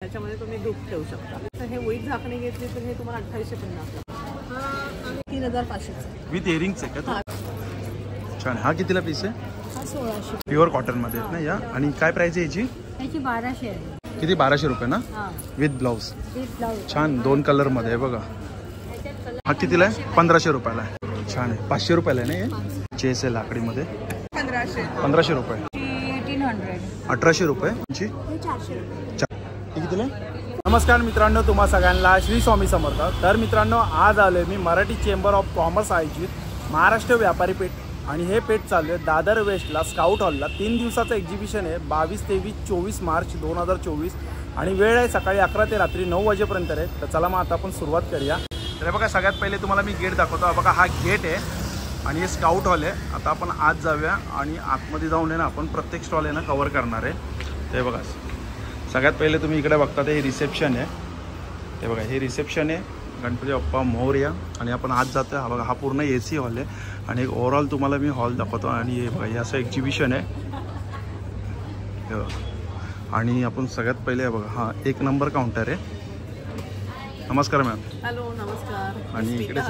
त्याच्यामध्ये तुम्ही धूप ठेवू शकता. तर हे विथ झाकणी घेतली तर हे तुम्हाला 2850 3500 विथ इयरिंग्स आहे का? छान. हा कितीला पीस आहे? हा 1600 प्युअर कॉटन मध्ये ना या. आणि काय प्राइस आहे याची? याची 1200 आहे. किती? 1200 रुपये ना विथ ब्लाउज. छान. 2 कलर मध्ये आहे बघा. हा कितीला आहे? 1500 रुपयाला आहे. छान आहे. 500 रुपयाला आहे ना हे. चेस आहे लाकडीमध्ये. 1500 रुपये. 1800 रुपये. 400 कितीला? नमस्कार मित्रांनो, तुम्हा सगळ्यांना श्री स्वामी समर्थ. तर मित्रांनो, आज आलोय मी मराठी चेंबर ऑफ कॉमर्स आयोजित महाराष्ट्र व्यापारी पेठ. आणि हे पेठ चालू आहे दादर वेस्टला स्काउट हॉलला. 3 दिवसाचं एक्झिबिशन आहे. 22, 23, 24 मार्च 2024. आणि वेळ आहे सकाळी 11 ते रात्री 9 वाजेपर्यंत आहे. तर चला मग आता आपण सुरुवात करूया. तर बघा, सगळ्यात पहिले तुम्हाला मी गेट दाखवतो. बघा, हा गेट आहे आणि हे स्काउट हॉल आहे. आता आपण आत जाऊया आणि आतमध्ये जाऊन आहे ना आपण प्रत्येक स्टॉल आहे ना कव्हर करणार आहे. ते बघा, सगळ्यात पहिले तुम्ही इकडे बघता ते हे रिसेप्शन आहे. हे बघा, हे रिसेप्शन आहे. गणपती बाप्पा मोरया. आणि आपण आत जातो. हा बघा, हा पूर्ण AC हॉल आहे. आणि एक ओव्हरऑल तुम्हाला मी हॉल दाखवतो. आणि हे बघा, हे असं एक्झिबिशन आहे. हे बघा, आणि आपण सगळ्यात पहिले बघा, हा 1 नंबर काउंटर आहे. नमस्कार मॅम. हॅलो, नमस्कार. आणि इकडे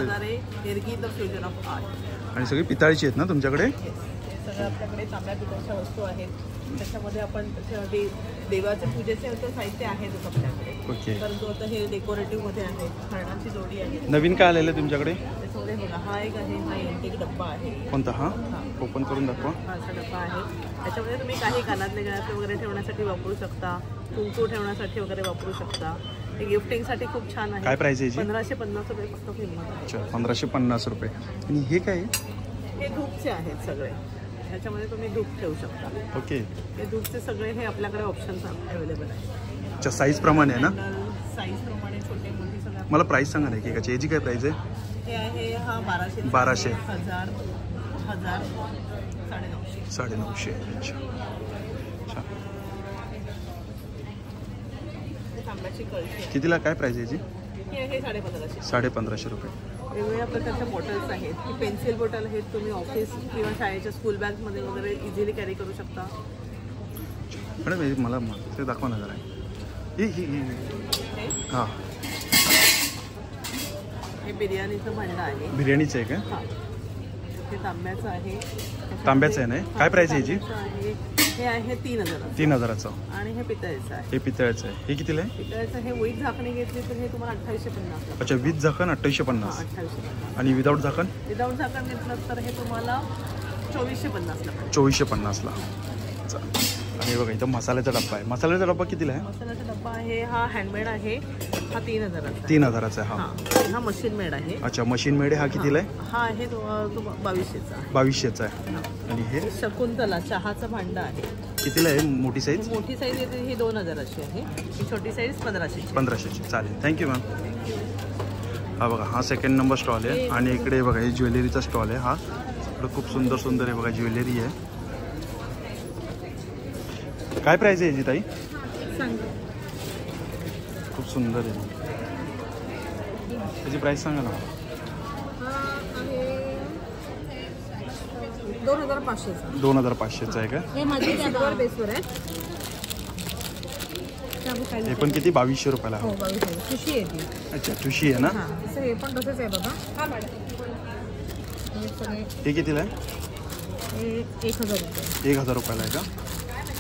फ्युजन ऑफ आर्ट. आणि सगळी पितळीची आहेत ना तुमच्याकडे? सगळं आपल्याकडे तांब्या पितळच्या वस्तू आहेत. त्याच्यामध्ये आपण देवाच्या पूजेचे साहित्य आहेतच आपल्याकडे. ओके. परंतु आता हे डेकोरेटिव्ह मध्ये आहे. हरणाची जोडी आहे. नवीन काय आलेलं आहे तुमच्याकडे? त्याच्यामध्ये बघा, हा एक आहे. हा एंटिक डब्बा आहे. कोणता? हा ओपन करून दाखवा. हा असा डब्बा आहे. त्याच्यामध्ये तुम्ही काही कानातले गळ्यातले वगैरे ठेवण्यासाठी वापरू शकता. कुंकू ठेवण्यासाठी वगैरे वापरू शकता. हे गिफ्टिंगसाठी खूप छान आहे. काय प्राइस आहे? 1550 रुपये फक्त किंमत. अच्छा, 1550 रुपये. आणि हे काय आहे? हे धूपचे आहेत सगळे. ह्याच्यामध्ये तुम्ही धूप ठेवू शकता. ओके. हे धूपचे सगळे हे आपल्याकडे ऑप्शन्स अवेलेबल आहे. अच्छा, साईज प्रमाणे आहे ना? साईज प्रमाणे छोटे मोठे सगळे. मला प्राइस सांगा ना एकाची. याची काय प्राइस आहे? हे आहे हा 1200. 1200. 1000, 950. 950. अच्छा. अच्छा. तांब्याची कळशी. कितीला काय प्राइस आहे याची? हे आहे 1550. 1550 रुपये. वेगवेगळ्या प्रकारच्या बॉटल्स आहेत. ही पेन्सिल बॉटल आहेत. तुम्ही ऑफिस किंवा शाळेच्या स्कूल बॅगमध्ये वगैरे इझिली कॅरी करू शकता. मॅडम, मला ते दाखवा ना जरा. हां, हे बिर्याणीचं भांडं आहे. बिर्याणीचं आहे का? हां, हे तांब्याचं आहे. तांब्याचं आहे ना? काय प्राइस आहे याची? हे आहे 3000. 3000चं. आणि हे पितळेचं आहे. हे पितळेचं आहे. हे कितीला आहे? पितळेचं हे विथ झाकणी घेतली तर हे तुम्हाला 2850. अच्छा, विथ झाकण 2850. 2850. आणि विदाऊट झाकण? विदाऊट झाकण घेतलं तर हे तुम्हाला 2450ला. 2450ला. आणि बघा, इथं मसाल्याचा डब्बा आहे. मसाल्याचा डब्बा कितीला आहे? मसाल्याचा डब्बा आहे. हा हँडमेड आहे. हा 3000चा. 3000चा आहे. हा हा मशीन मेड आहे. अच्छा, मशीन मेड आहे. हा कितीला आहे? हा आहे 2200चा. 2200चा आहे. आणि हे शकुंतला चहाचं भांडं आहे. कितीला आहे? मोठी साईज? मोठी साईज येते ही 2000ची आहे. ही छोटी साईज 1500ची. 1500ची. चालेल, थँक्यू मॅम. हा बघा, हा 2nd नंबर स्टॉल आहे. आणि इकडे बघा, हे ज्वेलरीचा स्टॉल आहे. हा इकडे खूप सुंदर सुंदर आहे बघा, ज्वेलरी आहे. काय प्राइस आहे याची ताई? खूप सुंदर आहे. त्याची प्राइस सांगा ना. 2500चा. 2500चा आहे का? हे माझे सिल्वर बेसवर आहे. हे पण किती? 2200 रुपयाला. हो, 2200. ठुशी आहे ती. अच्छा, ठुशी आहे ना? हां, हे पण तसंच आहे बघा. हा मॅडम, हे कितीला आहे? हे 1000 रुपये. 1000 रुपयाला आहे का?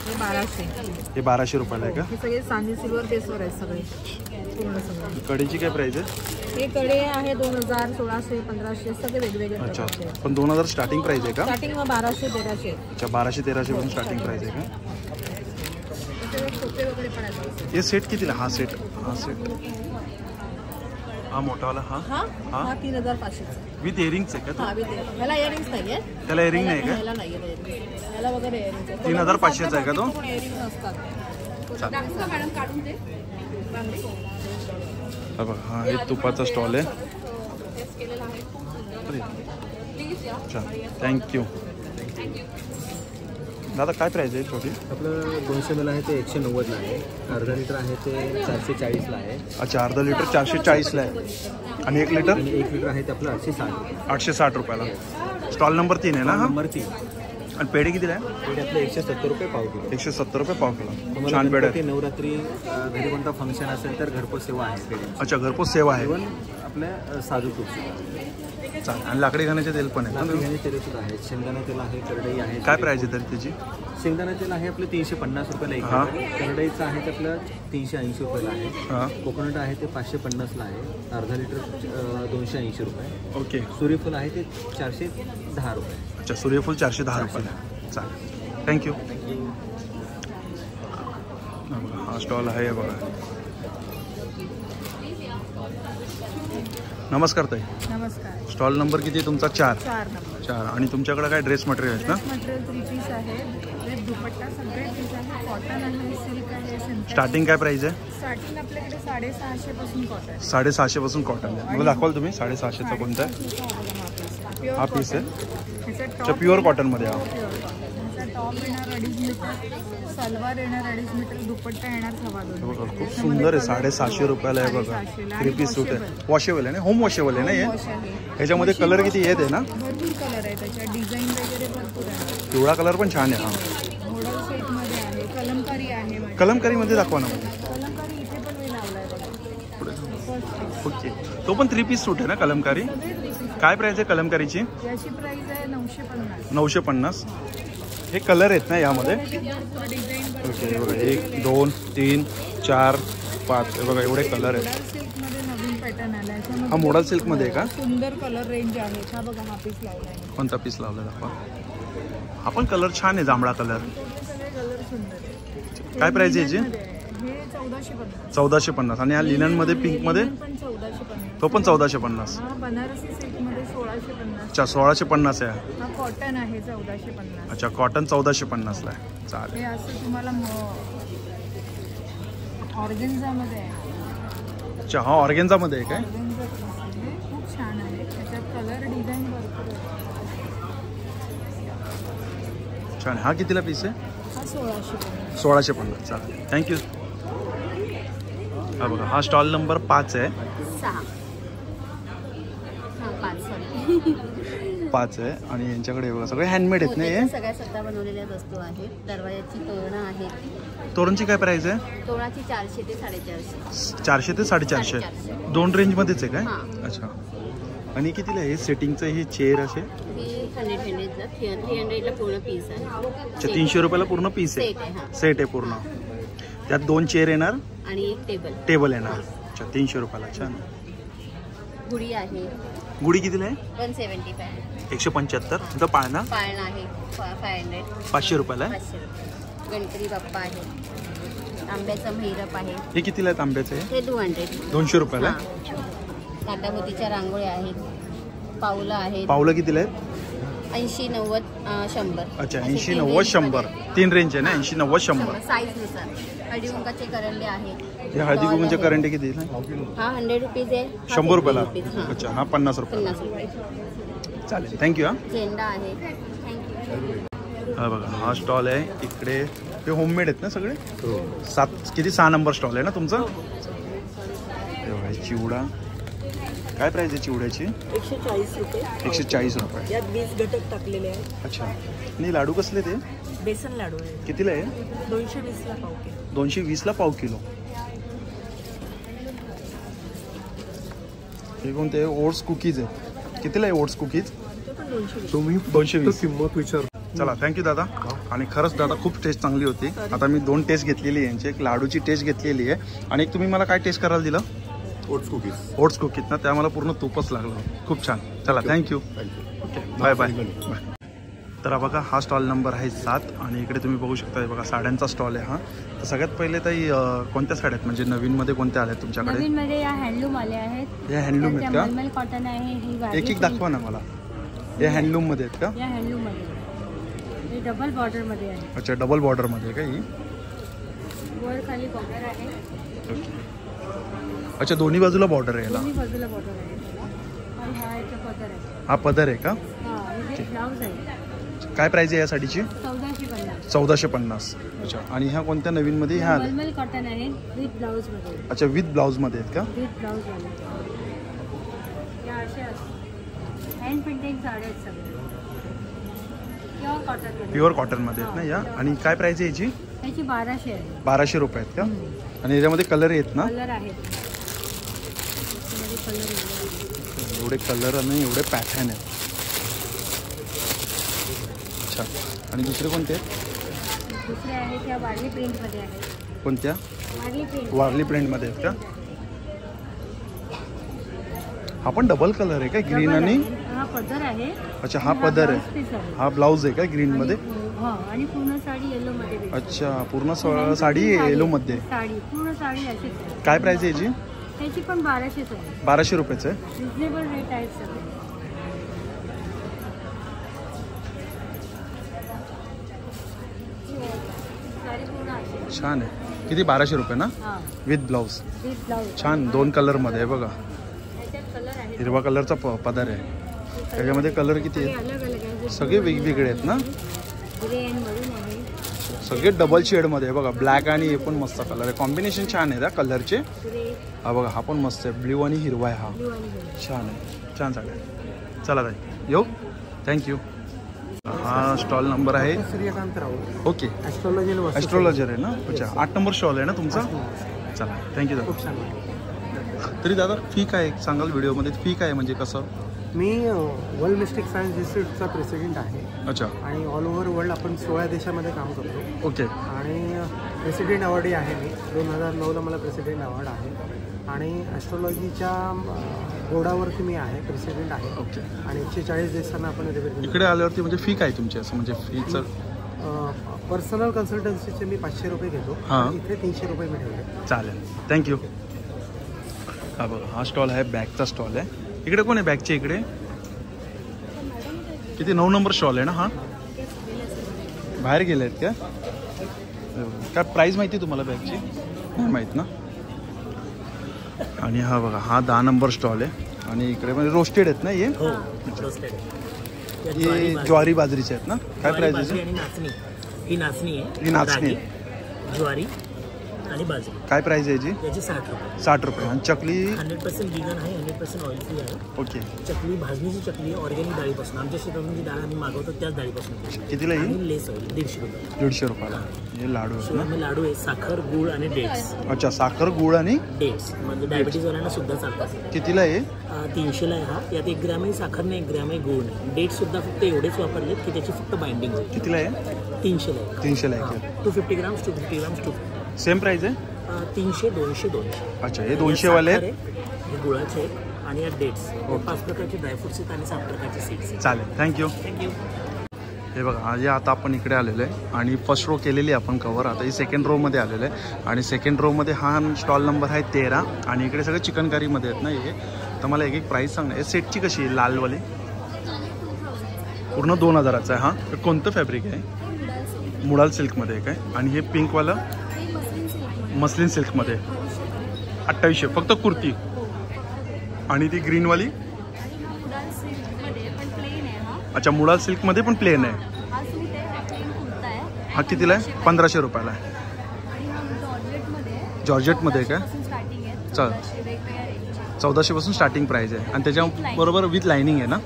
हे 1200. हे 1200 रुपयाला आहे का? हे सगळे चांदी सिल्वर बेसवर आहेत सगळे पूर्ण सगळे. कडेची काय प्राइस आहे? हे कडे आहे 2000, 1600, 1500 सगळे वेगवेगळे. अच्छा, पण 2000 स्टार्टिंग प्राइस आहे का? स्टार्टिंग 1200, 1300. अच्छा, 1200-1300 पासून स्टार्टिंग प्राइस आहे का? वगैरे पण आहेत. हे सेट कितीला? हा सेट. हा सेट. हा मोठावाला. हा हा 3500चा. विथ इयरिंग्स आहे का? हा, विथ. ह्याला इयरिंग्स नाही आहे. त्याला इयरिंग नाही का? ह्याला नाही आहे. ह्याला वगैरे इयरिंग्स आहे. 3500चा आहे का तो? इयरिंग्स नसतात. मॅडम काढून दे. बघा, हा हे तुपाचा स्टॉल आहे. अच्छा, थँक्यू. दादा, काय प्राइस आहे छोटी? आपलं 200 ml आहे ते 190ला आहे. अर्धा लिटर आहे ते 440ला आहे. अच्छा, अर्धा लिटर 440ला आहे. आणि 1 लिटर? आणि 1 लिटर आहे ते आपलं 860. 860 रुपयाला. स्टॉल नंबर 3 आहे ना? हा नंबर 3. आणि पेढे कितीला आहे? पेढे आपले 170 रुपये पाव किलो. 170 रुपये पाव किलो. तुम्हाला छान पेढे गणपती, आहेत. नवरात्री घरी कोणता फंक्शन असेल तर घरपोच सेवा आहे पेढे. अच्छा, घरपोच सेवा आहे. इव्हन आपल्या साजूक तूप सुद्धा. चालेल. आणि लाकडी घाण्याचे तेल पण आहे लाकडी ना? घाणी तेल सुद्धा आहेत. शेंगदाणा तेल आहे, करडई आहे. काय प्राइस आहे तरी त्याची? शेंगदाणा तेल आहे आपलं 350 रुपयाला एक हां. लिटर. करडईचं आहे ते आपलं 380 रुपयाला आहे. हां. कोकोनट आहे ते 550ला आहे. अर्धा लिटर 280 रुपये. ओके. सूर्यफूल आहे ते 410 रुपये. अच्छा, सूर्यफूल 410 रुपयाला आहे. चालेल, थँक्यू. हा स्टॉल आहे बघा. नमस्कार ताई. नमस्कार. स्टॉल नंबर किती तुमचा? 4. 4 नंबर. 4. आणि तुमच्याकडे काय ड्रेस मटेरियल आहेत ना? मटेरियल 3 पीस आहे, विथ दुपट्टा सगळे पीस आहे, कॉटन आहे, सिल्क आहे, सिंथेटिक. स्टार्टिंग काय प्राइस आहे? स्टार्टिंग आपल्याकडे 650 पासून कॉटन. 650 पासून कॉटन आहे. मला दाखवाल तुम्ही 650चा कोणता आहे? हा पीस आहे. अच्छा, प्युअर कॉटनमध्ये हा. टॉप येणार 2.5 मीटर, सलवार येणार 2.5 मीटर, दुपट्टा येणार 2.25 बघा, खूप सुंदर आहे. 750 रुपयाला आहे बघा. 3 पीस सूट आहे. वॉशेबल आहे ना? होम वॉशेबल आहे ना हे? ह्याच्यामध्ये कलर किती येत आहे ना? भरपूर कलर आहे त्याच्यात, डिझाईन वगैरे भरपूर आहे. पिवळा कलर पण छान आहे. हा, मॉडल सेटमध्ये आहे, कलमकारी आहे माझ्याकडे. कलमकारीमध्ये दाखवा ना. कलमकारी इथे पण मी लावलाय बघा. ओके, तो पण 3 पीस सूट आहे ना कलमकारी? काय प्राइस आहे कलमकारीची? याची प्राइस आहे 950. 950. हे कलर आहेत ना यामध्ये? डिझाईन ओके, बघा 1 2 3 4 5 हे बघा एवढे कलर आहेत. सिल्क मध्ये नवीन पॅटर्न आला आहे. हा मोडल सिल्क मध्ये आहे का? सुंदर कलर रेंज आहे. हा बघा, हा पीस लावलाय. कोणता पीस लावला दाखवा. हा पण कलर छान आहे, जांभळा कलर. सगळे कलर सुंदर आहे. काय प्राइस आहे याची? हे 1450. 1450. आणि हा लिनन मध्ये पिंक मध्ये पण 1450. तो पण 1450. हा बनारसी सिल्क मध्ये 1650. अच्छा, 1650 आहे. हा कॉटन आहे 1450. अच्छा, कॉटन 1450 ला आहे. चालेल. हे असं तुम्हाला ऑर्गेन्झा मध्ये आहे. अच्छा, हा ऑर्गेन्झा मध्ये आहे काय? ऑर्गेन्झा हे खूप छान आहे. त्याच्यात कलर डिझाईन भरपूर आहे. छान. हा कितीला पीस आहे? हा 1650. 1650. चालेल, थँक्यू. हा बघा, हा स्टॉल नंबर 5 आहे. 5 आहे. आणि यांच्याकडे बघा सगळे हँडमेड आहेत ना हे? सगळ्या स्वतः बनवलेल्या वस्तू आहेत. दरवाजाची तोरणं आहेत. तोरणची काय प्राइस आहे? तोरणाची 400 ते 450. 400 ते 450. 2 रेंजमध्येच आहे काय? हां. अच्छा. आणि कितीला आहे सेटिंगचं हे चेअर असे? हे 100ला 300ला पूर्ण पीस आहे. अच्छा, 300 रुपयाला पूर्ण पीस सेट आहे, आहे. हां. सेट आहे पूर्ण. त्यात 2 चेअर येणार, आणि एक टेबल. टेबल येणार. अच्छा, 300 रुपयाला. छान. गुढी आहे गुढी कितीला आहे? 175. 175. तिथं पाळणा पाळणा आहे 500. 500 रुपयाला आहे. 500 रुपये. गणपती बाप्पा आहे. आंब्याचा महिरप आहे. हे कितीला आहेत आंब्याचे? हे 200. 200 रुपयाला आहे. हां. काटाभोवतीच्या रांगोळ्या आहेत. पावलं आहेत. पावलं कितीला आहेत? 80, 90, 100. अच्छा, 80 90 100. 3 रेंज आहे ना? 80 90 100. साईजनुसार. हळदी कुंकाचे करंडे आहेत. हे हळदी कुंकूचे करंटे किती? हा 100 रुपीज आहे. हा 100 रुपयाला. 50 रुपीज. हां. अच्छा, हा 50 रुपयाला. 50 रुपये. चालेल, थँक्यू. हा झेंडा आहे. थँक्यू. हा बघा, हा स्टॉल आहे इकडे. हे होममेड आहेत ना सगळे? हो. 6 नंबर स्टॉल आहे ना तुमचा? हे बघा, चिवडा. काय प्राइस आहे चिवड्याची? 140 रुपये. 140 रुपये. यात 20 घटक टाकलेले आहेत. अच्छा. आणि लाडू कसले ते? बेसन लाडू आहे. कितीला आहे? 220ला पाव किलो. 220ला पाव किलो. हे कोणते? ओट्स कुकीज आहे. कितीला आहे ओट्स कुकीज? ते पण 220. तुम्ही 220. किंमत विचार. चला, थँक्यू दादा. आणि खरंच दादा खूप टेस्ट चांगली होती. आता मी 2 टेस्ट घेतलेली आहे यांची. एक लाडूची टेस्ट घेतलेली आहे आणि एक तुम्ही मला काय टेस्ट करायला दिलं? Oats cookies. ओट्स कुकीज ना, त्या मला पूर्ण तूपच लागलं. खूप छान. चला, thank you. Okay, bye bye bye. तर बघा, हा स्टॉल नंबर आहे 7. आणि इकडे तुम्ही बघू शकता, बघा साड्यांचा स्टॉल आहे हा. तर सगळ्यात पहिले ताई कोणत्या साड्या आहेत, म्हणजे नवीनमध्ये कोणत्या आल्या तुमच्याकडे? नवीनमध्ये या हँडलूम आले आहेत. या हँडलूम आहेत का? मलमल कॉटन आहे. ही एक एक दाखवा ना मला. हे हँडलूममध्ये आहेत का? या हँडलूम मध्ये. हे डबल बॉर्डर मध्ये आहे. अच्छा, डबल बॉर्डरमध्ये का ही? वर खाली बॉर्डर आहे. ओके. अच्छा, दोन्ही बाजूला बॉर्डर आहे याला? दोन्ही बाजूला बॉर्डर आहे. आणि हा याचा पदर आहे. हा पदर आहे का? हा, हे ब्लाऊज आहे. काय प्राइस आहे या साडीची? 1450. 1450. अच्छा. आणि ह्या कोणत्या नवीनमध्ये? ह्या आल्या? मलमल कॉटन आहे विथ ब्लाऊज मध्ये. अच्छा, विथ ब्लाऊजमध्ये आहेत का? विथ ब्लाऊज वाले. या अशा हँड पेंटिंग साड्या आहेत सगळ्या. Pure cotton. प्युअर कॉटनमध्ये आहेत ना या. आणि काय प्राईस आहे याची? त्याची 1200 आहे. 1200 रुपये आहेत का? आणि याच्यामध्ये कलर आहेत ना? कलर आहेत. त्याच्यामध्ये कलर आहेत. एवढे कलर आणि एवढे पॅटर्न आहेत. अच्छा. आणि दुसरे कोणते आहेत? दुसरे आहे त्या वारली प्रिंटमध्ये आहेत. कोणत्या? वारली प्रिंट. वारली प्रिंटमध्ये आहेत का? हा पण डबल कलर आहे का? ग्रीन आणि हा पदर आहे. अच्छा हा पदर आहे. पीस आहे. हा ब्लाऊज आहे का ग्रीनमध्ये? हा आणि पूर्ण साडी येलो मध्ये भेटते. अच्छा पूर्ण साडी येलोमध्ये. साडी पूर्ण साडी अशीच आहे. काय प्राईस आहे याची? त्याची पण 1200 आहे. 1200 रुपयाचं आहे. रिजनेबल रेट आहेत सगळे. साडी पूर्ण अशी. छान आहे. किती? 1200 रुपये ना? हा विथ ब्लाऊज. With blouse. छान 2 कलरमध्ये आहे बघा. त्याच्यात कलर आहे. हिरवा कलरचा पदर आहे. त्याच्यामध्ये कलर किती आहेत? अलग अलग आहे. सगळे वेगवेगळे आहेत ना? ग्रे अँड मरून आहे. सगळे डबल शेडमध्ये आहे बघा. ब्लॅक आणि हे पण मस्त कलर आहे. कॉम्बिनेशन छान आहे त्या कलरचे. ग्रे हा बघा हा पण मस्त आहे. ब्ल्यू आणि हिरवा आहे हा. ब्लू आणि ग्रे. छान आहे. छान साड्या आहे. चला ताई येऊ. थँक्यू. हा स्टॉल नंबर आहे. सूर्यकांत राऊत ओके. ॲस्ट्रॉलॉजर आहे ना? अच्छा 8 नंबर स्टॉल आहे ना तुमचा? चला थँक्यू दादा. खूप छान वाटलं. तरी दादा फी काय सांगाल व्हिडिओमध्ये? फी काय म्हणजे कसं? मी वर्ल्ड मिस्टिक सायन्स इन्स्टिट्यूटचा प्रेसिडेंट आहे अच्छा आणि ऑल ओव्हर वर्ल्ड आपण 16 देशामध्ये काम करतो. ओके. आणि प्रेसिडेंट अवॉर्डही आहे मी. 2009ला मला प्रेसिडेंट अवॉर्ड आहे. आणि ॲस्ट्रॉलॉजीच्या बोर्डावरती मी आहे, प्रेसिडेंट आहे. ओके. आणि 140 देशांना आपण रिप्रेझेंट. इकडे आल्यावरती म्हणजे फी काय तुमची असं म्हणजे फीचं? पर्सनल कन्सल्टन्सीचे मी 500 रुपये घेतो. हां. इथे 300 रुपये मी ठेवले. चालेल थँक्यू. हा बघा हा स्टॉल आहे. बॅगचा स्टॉल आहे. इकडे कोण आहे बॅगचे? इकडे किती? 9 नंबर स्टॉल आहे ना हा? बाहेर गेले आहेत का? काय प्राईस माहिती आहे तुम्हाला बॅगची? नाही माहीत ना? आणि हा बघा हा 10 नंबर स्टॉल आहे. आणि इकडे म्हणजे रोस्टेड आहेत ना हे? हे ज्वारी बाजरीचे आहेत ना? काय प्राईस आहे? ही नाचणी आहे. ही नाचणी ज्वारी आणि बाजरी. काय प्राईस आहे याची? याची 60 रुपये. 60 रुपये. आणि चकली? 100% वीगन आहे, 100% ऑइल फ्री आहे. ओके. चकली भाजणीची चकली ऑर्गॅनिक डाळीपासून. आमच्या शेतातून जी डाळ आम्ही मागवतो त्याच डाळीपासून. कितीला ही? आणि लेस ऑइल 150 रुपये. 150 रुपयाला. हे लाडू आहेत शिवाय ना? आम्ही लाडू आहे साखर गुळ आणि डेट्स. अच्छा साखर गुळ आणि डेट्स म्हणजे डायबिटीजवाल्यांना सुद्धा चालतात. कितीला आहे? 300ला आहे हा. यात 1 ग्रॅम आहे साखर नाही, 1 ग्रॅम आहे गुळ नाही. डेट्स सुद्धा फक्त एवढेच वापरलेत की त्याची फक्त बाइंडिंग आहे. कितीला आहे? 300ला आहे. 300ला आहे. 250 ग्राम्स 250 ग्राम्स 250. सेम प्राईस आहे? 300 200 200. अच्छा हे 200 वाले आहेत. हे गुळाचे आहेत आणि या डेट्स. 5 प्रकारचे ड्रायफ्रुट्स आहेत आणि 7 प्रकारचे सीड्स. चालेल थँक्यू. थँक्यू. हे बघा आज आता आपण इकडे आलेलो आहे आणि फर्स्ट रो केलेली आहे आपण कवर. आता ही सेकंड रोमध्ये आलेलं आहे आणि सेकंड रोमध्ये हा स्टॉल नंबर आहे 13. आणि इकडे सगळे चिकन करीमध्ये आहेत ना हे. तर मला एक प्राईस सांग ना. हे सेटची कशी आहे? लालवाली पूर्ण 2000चा आहे. हा कोणतं फॅब्रिक आहे? मुडाल सिल्कमध्ये आहे काय? आणि हे पिंकवालं मस्लिन सिल्कमध्ये 2800 फक्त कुर्ती. आणि ती ग्रीनवाली? अच्छा मुडाल सिल्कमध्ये पण प्लेन आहे. हा कितीला आहे? 1500 रुपयाला आहे. जॉर्जेटमध्ये आहे का? चल 1400 पासून स्टार्टिंग प्राईस आहे. आणि त्याच्याबरोबर विथ लाइनिंग आहे ना?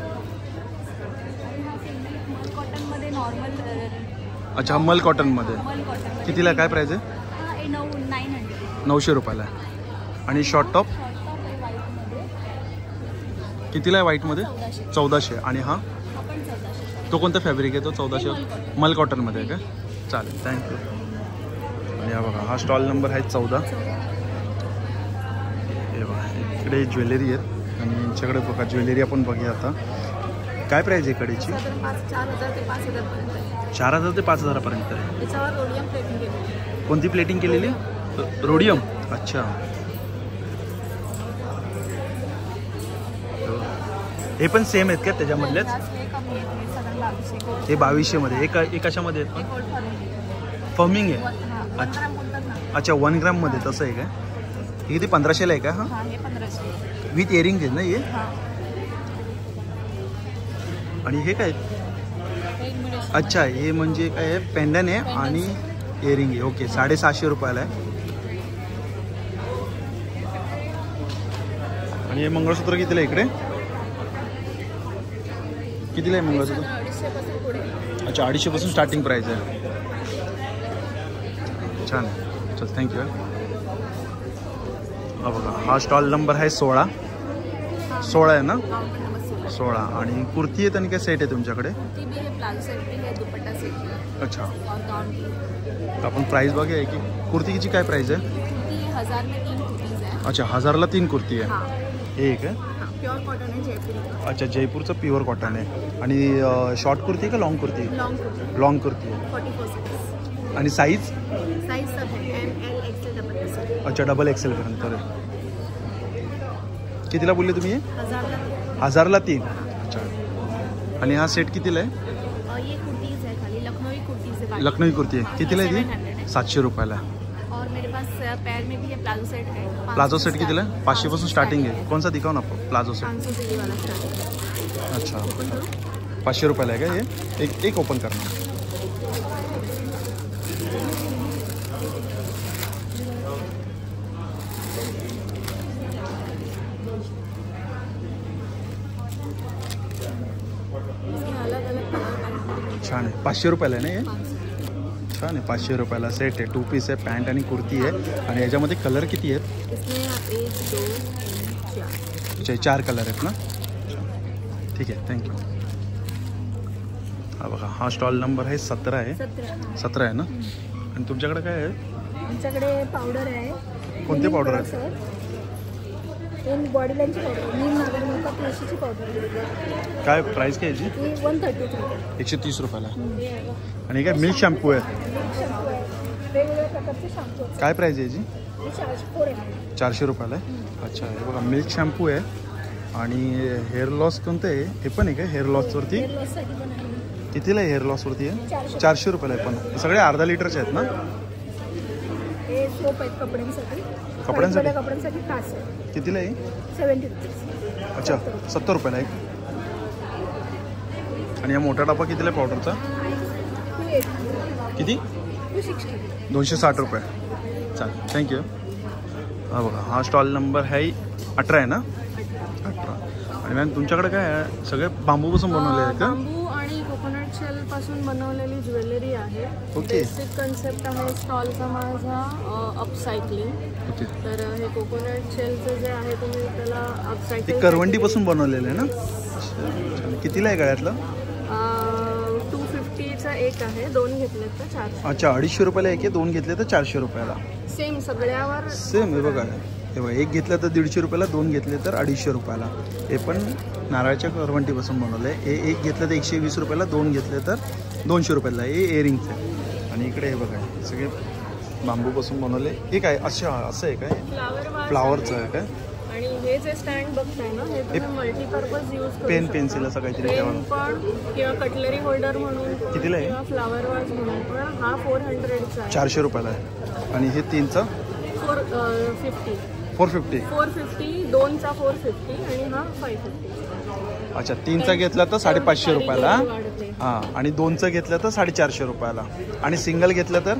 अच्छा मल कॉटनमध्ये कितीला काय प्राईस आहे? 900 रुपयाला आहे. आणि शॉर्ट टॉप कितीला आहे व्हाईटमध्ये? 1400. आणि हा तो कोणता फॅब्रिक आहे? तो 1400 मल कॉटनमध्ये आहे का? चालेल थँक्यू. आणि हा बघा हा स्टॉल नंबर आहे 14. हे बघा इकडे ज्वेलरी आहेत आणि यांच्याकडे बघा ज्वेलरी आपण बघूया आता. काय प्राईस आहे कडेची? 4000 ते 5000 पर्यंत. 4000 ते 5000 पर्यंत आहे. त्याच्यावर रोडियम प्लेटिंग केली. कोणती प्लेटिंग केलेली? रोडियम. अच्छा हे पण सेम आहेत का त्याच्यामधलेच? हे 2200 मध्ये. एक कशामध्ये आहेत? फर्मिंग आहे. अच्छा अच्छा 1 ग्राममध्ये तसं आहे का? हे किती? 1500ला आहे का? हा विथ इयरिंग आहेत ना हे? आणि हे काय? अच्छा हे म्हणजे काय आहे? पेंडन आहे आणि इयरिंग आहे. ओके 750 रुपयाला आहे. आणि हे मंगळसूत्र कितीला आहे इकडे? कितीला आहे मंगळसूत्र? अच्छा 250 पासून स्टार्टिंग प्राइस आहे. छान आहे. चल थँक्यू. हा बघा हा स्टॉल नंबर आहे 16 आहे ना. 16 आणि कुर्ती आहे आणि काय सेट आहे तुमच्याकडे. अच्छा तर आपण प्राइस बघूया की कुर्तीची काय प्राइस आहे. 1000 में 3 कुर्तीज है. अच्छा 1000ला 3 कुर्ती आहे. हाँ. एक आहे. प्योर कॉटन है जयपुरी. अच्छा जयपूरचं प्युअर कॉटन आहे. आणि शॉर्ट कुर्ती का लॉन्ग कुर्ती. लॉन्ग कुर्ती आहे. 44 साइज. आणि साईज सब है ML XL XL. अच्छा डबल एक्सेल पर्यंत आहे. कितीला बोलले तुम्ही. 1000ला 3. अच्छा आणि हा सेट कितीला आहे. और ये कुर्तीज है खाली लखनवी कुर्तीज है. लखनवी कुर्ती आहे. कितीला आहे ती. 700 रुपयाला. और मेरे पास पैर में भी ये प्लाजो सेट है. प्लाझो सेट कितीला आहे. 500 पासून स्टार्टिंग आहे. कोणसा दिखाव ना प्लाझो सेट. 500 सीडी वाला स्टार्टिंग. अच्छा 500 रुपयाला आहे का हे. एक ओपन करणार. छान आहे. 500 रुपयाला आहे ना हे. छान आहे. 500 रुपयाला सेट आहे. 2 पीस आहे. पॅन्ट आणि कुर्ती आहे. आणि याच्यामध्ये कलर किती आहेत. इसमें 1 2 3 4. अच्छा 4 कलर आहेत ना. ठीक आहे थँक्यू. हा बघा हा स्टॉल नंबर आहे 17 आहे. 17 आहे ना. आणि तुमच्याकडे काय आहे. आमच्याकडे पावडर आहे. कोणते पावडर आहेत. बॉडी लाईनची पावडर. नीम नागरमोका तुळशीची पावडर. काय प्राईस काय याची. 133. 130 रुपयाला. आणि काय मिल्क शॅम्पू आहे. वेगवेगळ्या प्रकारचे शॅम्पू. काय प्राईस आहे याची. 400 रुपयाला आहे. अच्छा हे बघा मिल्क शॅम्पू आहे. आणि हेअर लॉस कोणतं आहे. हे पण आहे का हेअर लॉसवरती. कितीला आहे हेअर लॉसवरती आहे. 400 रुपयाला आहे. पण हे सगळे अर्धा लिटरचे आहेत ना. हे सोप आहेत कपड्यांसाठी. कपड्यांसाठी खास आहे. कितीला आहे. 70 रुपीज. अच्छा 70 रुपयाला आहे. आणि हा मोठा डबा कितीला आहे पावडरचा. किती. 260 रुपये. चालेल थँक्यू. हा बघा हा स्टॉल नंबर आहे 18 आहे ना. 18. आणि मॅम तुमच्याकडे काय आहे. सगळे बांबूपासून बनवले आहे का. बांबू आणि कोकोनट शेल पासून बनवलेली ज्वेलरी आहे. ओके. बेसिक कन्सेप्ट आहे स्टॉलचा माझा अपसायकलिंग. ओके. तर हे कोकोनट शेलचं जे आहे तुम्ही त्याला अपसायकलिंग. ते करवंडीपासून बनवलेलं आहे ना. कितीला आहे गळ्यातलं. 250चा एक आहे. 2 घेतले तर 400. अच्छा 250 रुपयाला एक आहे. 2 घेतले तर 400 रुपयाला. सेम सगळ्यावर सेम. हे बघा हे बघा एक घेतलं तर 150 रुपयाला. 2 घेतले तर 250 रुपयाला. हे पण नारळाच्या करवंटीपासून बनवलं आहे. हे एक घेतलं तर 120 रुपयाला. 2 घेतले तर 200 रुपयाला. हे इयरिंगचं आहे. आणि इकडे हे बघा सगळे बांबूपासून बनवले. हे काय असं आहे काय. फ्लावरचं आहे काय. आणि हे जे स्टँड बघताय ना हे तुम्ही मल्टीपर्पज यूज करू. पेन पेन्सिल असं काहीतरी पेन पण किंवा कटलरी होल्डर म्हणून कितीला आहे. किंवा फ्लावर वाज म्हणून पण हा 400चा आहे. 400 रुपयाला आहे. आणि हे 3चा 450. 450. 2चा 450 आणि हा 550. अच्छा 3चा घेतला तर 550 रुपयाला. हां आणि 2चं घेतलं तर 450 रुपयाला. आणि सिंगल घेतलं तर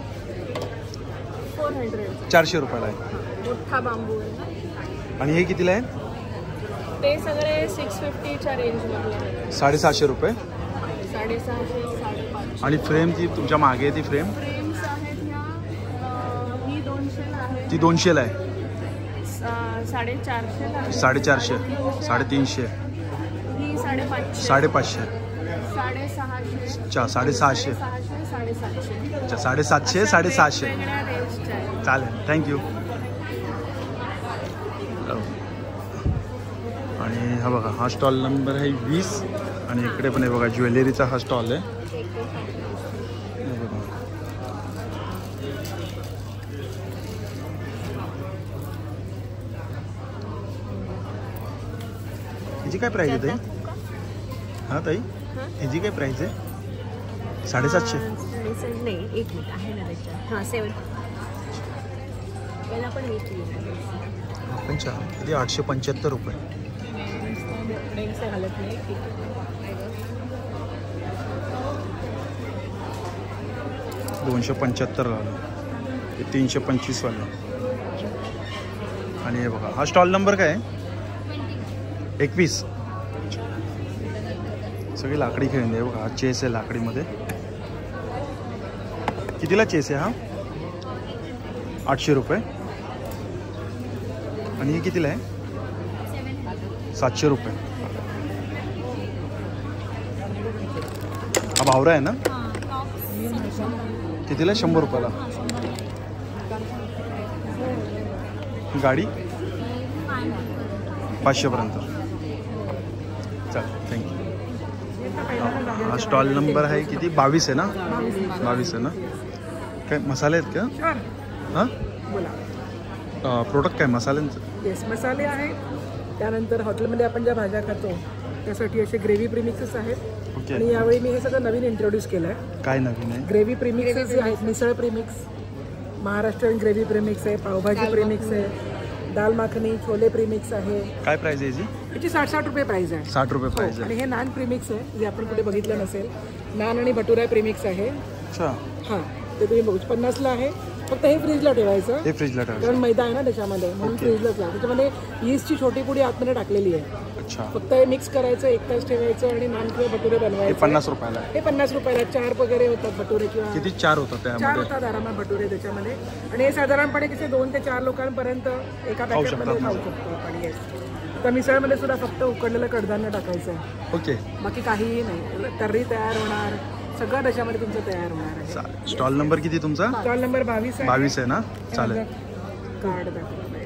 400 रुपयाला आहे. मोठा बांबू आहे. आणि हे कितीला आहे. ते सगळे 650च्या रेंजमध्ये. 750 रुपये. 650 550. आणि फ्रेम ती तुमच्या मागे आहे ती फ्रेम. फ्रेम्स आहेत ह्या. ही 200 आहे. ती 200ला आहे. 450 आहे. 450. 350. ही 550. 550. 650. अच्छा 650. 750. अच्छा 750 750. वेगळ्या रेंजच्या आहेत. चालेल थँक्यू. आणि हा बघा हा स्टॉल नंबर आहे 20. आणि इकडे पण आहे बघा ज्वेलरीचा हा स्टॉल आहे. हिची काय प्राईस आहे ताई. हां ताई हिची काय प्राईस आहे. 750. नाही 1 मिनिट आहे ना त्याच्यात. हां 7. याला पण 20 अच्छा किती 875 रुपये. हालत नाही. 275 वाला. हे 325 वाला. आणि हे बघा हा स्टॉल नंबर काय आहे. 21. सगळी लाकडी खेळणी आहे बघा. चेस आहे लाकडीमध्ये. कितीला चेस आहे हा? 800 रुपये. आणि हे कितीला आहे? 700 रुपये. हा भावरा आहे ना? कितीला? 100 रुपयाला. गाडी 500 पर्यंत. चल थँक्यू. हा स्टॉल नंबर आहे किती? 22 आहे ना? 22 आहे ना? काय मसाले आहेत का? हां प्रोडक्ट काय मसाल्यांचं? येस मसाले आहेत. त्यानंतर हॉटेलमध्ये आपण ज्या भाज्या खातो त्यासाठी असे ग्रेव्ही प्रीमिक्सेस आहेत. ओके. आणि यावेळी मी हे सगळं नवीन इंट्रोड्यूस केलं आहे. काय नवीन आहे? ग्रेव्ही प्रीमिक्सेस जे आहेत, मिसळ प्रीमिक्स, महाराष्ट्रीयन ग्रेव्ही प्रीमिक्स आहे, पावभाजी प्रीमिक्स आहे, दाल माखनी, छोले प्रीमिक्स आहे. काय प्राइस आहे याची? याची 60 रुपये प्राईस आहे. 60 रुपये प्राइस आणि आहे. हे नान प्रीमिक्स आहे जे आपण कुठे बघितलं नसेल. नान आणि भटुरा प्रीमिक्स आहे. अच्छा. हां ते तुम्ही बघू 50ला आहे. फक्त हे फ्रीजला ठेवायचं हे फ्रीजला ठेवा. कारण मैदा आहे ना त्याच्यामध्ये, म्हणून फ्रीजलाच लावा. त्याच्यामध्ये ईस्टची छोटी पुडी आतमध्ये टाकलेली आहे. अच्छा. फक्त हे मिक्स करायचं, 1 तास ठेवायचं आणि नान किंवा भटुरे हे बनवायचे. 50 रुपयाला आहे. हे 50 रुपयाला 4 वगैरे होतात भटुरे किंवा किती? 4 होतात 4 त्यामध्ये. होतात आरामात भटुरे त्याच्यामध्ये. आणि हे साधारणपणे कसे 2 ते 4 लोकांपर्यंत एका पॅकेटमध्ये खाऊ शकतो आपण. येस. आता मिसळमध्ये सुद्धा फक्त उकडलेलं कडधान्य टाकायचं आहे. ओके. बाकी काहीही नाही. तर्री तयार होणार, सगळं त्याच्यामध्ये तुमचं तयार होणार आहे. स्टॉल नंबर किती तुमचा? स्टॉल नंबर 22 आहे. 22 आहे ना? चालेल. कार्ड दाखवा नाही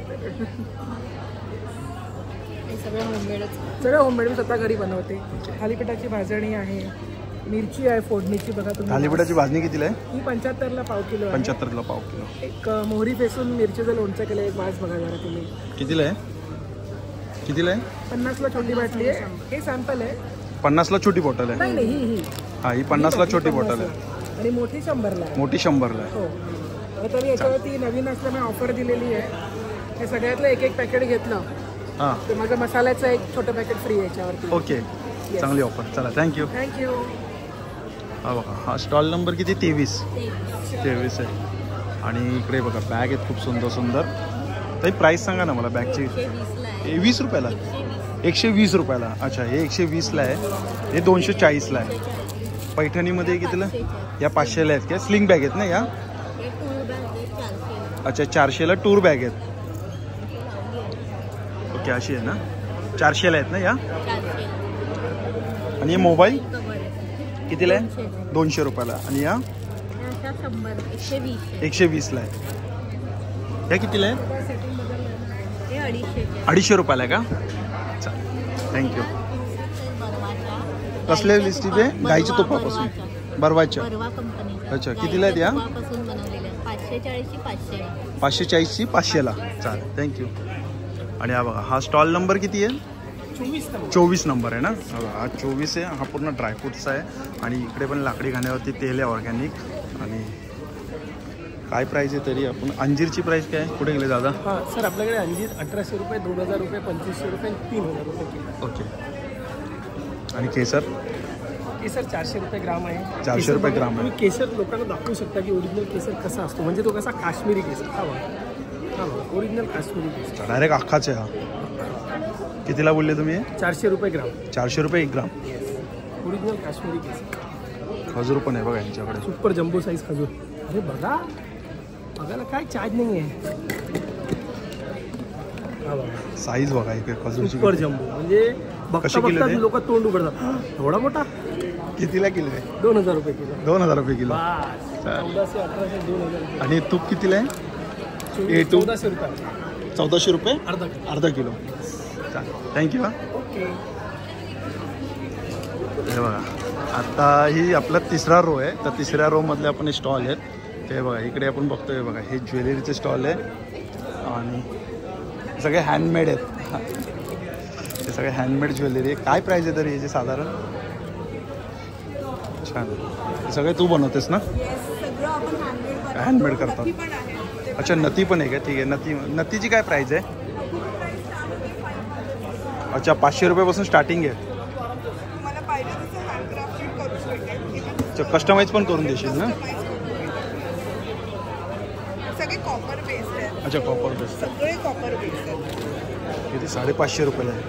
सगळं होममेडच. सगळं होममेड मी स्वतः घरी बनवते. थालीपीठाची भाजणी आहे, मिरची आहे फोडणीची बघा तुम्ही. थालीपीठाची भाजणी कितीला आहे? ही 75ला पाव किलो आहे. 75ला पाव किलो. एक मोहरी फेसून मिरचीचं लोणचं केलं. एक वास बघा जरा तुम्ही. कितीला आहे? कितीला आहे? 50ला छोटी बाटली आहे. हे सॅम्पल आहे. 50ला छोटी बॉटल आहे. नाही नाही ही हा ही 50ला छोटी बॉटल आहे. आणि मोठी 100ला आहे. मोठी 100ला आहे. हो. आता मी याच्यावरती नवीन असल्यामुळे ऑफर दिलेली आहे. हे सगळ्यातलं एक पॅकेट घेतलं हां तर माझं मसाल्याचं एक छोटं पॅकेट फ्री आहे याच्यावरती. ओके. चांगली ऑफर. चला थँक्यू. थँक्यू. हा बघा हा स्टॉल नंबर किती? 23 आहे. आणि इकडे बघा बॅग आहेत खूप सुंदर सुंदर. ताई प्राईस सांगा ना मला बॅगची. 20 रुपयाला? 120 रुपयाला. अच्छा हे 120ला आहे. हे 240ला आहे. पैठणीमध्ये कितीला? या 500ला आहेत का? स्लिंग बॅग आहेत ना या? अच्छा 400ला टूर बॅग आहेत. ओके अशी आहे ना? 400ला आहेत ना या? आणि हे मोबाईल कितीला आहे? 200 रुपयाला. आणि या 120ला आहे. या कितीला आहे? 250 रुपयाला आहे का? चालेल थँक्यू. कसले लिस्टिक आहे? गाईच्या तुपापासून बरवाच्या. अच्छा कितीला आहेत या? 540ची 500ला. चालेल थँक्यू. आणि हा बघा हा स्टॉल नंबर किती आहे? 24 नंबर आहे ना? हा 24 आहे. हा पूर्ण ड्रायफ्रूट्सचा आहे. आणि इकडे पण लाकडी घाण्यावरती तेल आहे ऑर्गॅनिक. आणि काय प्राईस आहे तरी आपण अंजीरची प्राईस काय कुठे गेले दादा? हां सर आपल्याकडे अंजीर 1800 रुपये, 2000 रुपये, 2500 रुपये, 3000 रुपये किलो. ओके. आणि केसर? केसर 400 रुपये ग्राम आहे. 400 रुपये ग्राम आहे. तुम्ही केसर लोकांना दाखवू शकता की ओरिजिनल केसर कसा असतो. म्हणजे तो कसा काश्मीरी केसर. हा ओरिजिनल काश्मीरी केसर डायरेक्ट अख्खाच आहे हा. कितीला बोलले तुम्ही? 400 रुपये ग्राम. 400 रुपये 1 ग्राम. ओरिजिनल काश्मीरी केसर. खजूर पण आहे बघा यांच्याकडे. सुपर जम्बो साईज खजूर. अरे बघा बघायला काय चार्ज नाही आहे. साईज बघा इकडे खजूरची. सुपर जम्बो म्हणजे कशी किलो आहे? लोक तोंड उघडतात. एवढा मोठा. कितीला किलो आहे? 2000 रुपये किलो. 2000 रुपये किलो. 1400, 1800, 2000 रुपये. आणि तूप कितीला आहे? 1400 रुपये. 1400 रुपये अर्धा किलो. चालेल थँक्यू. हा ओके. हे बघा आता ही आपला 3रा रो आहे. तर 3ऱ्या रो मधले आपण स्टॉल आहेत ते बघा. इकडे आपण बघतोय बघा हे ज्वेलरीचे स्टॉल आहे. आणि सगळे हँडमेड आहेत. हे सगळे हँडमेड ज्वेलरी आहे. काय प्राईस आहे तरी याची साधारण? छान. हे सगळे तू बनवतेस ना? हँडमेड करतात. अच्छा नथी पण आहे का? ठीक आहे. नथीची काय प्राईस आहे? अच्छा 500 रुपयापासून स्टार्टिंग आहे. अच्छा कस्टमाइज पण करून देशील ना? सगळे कॉपर बेस्ड आहेत. अच्छा कॉपर बेस्ड. सगळे कॉपर बेस्ड आहेत. किती? 550 रुपयाला आहे.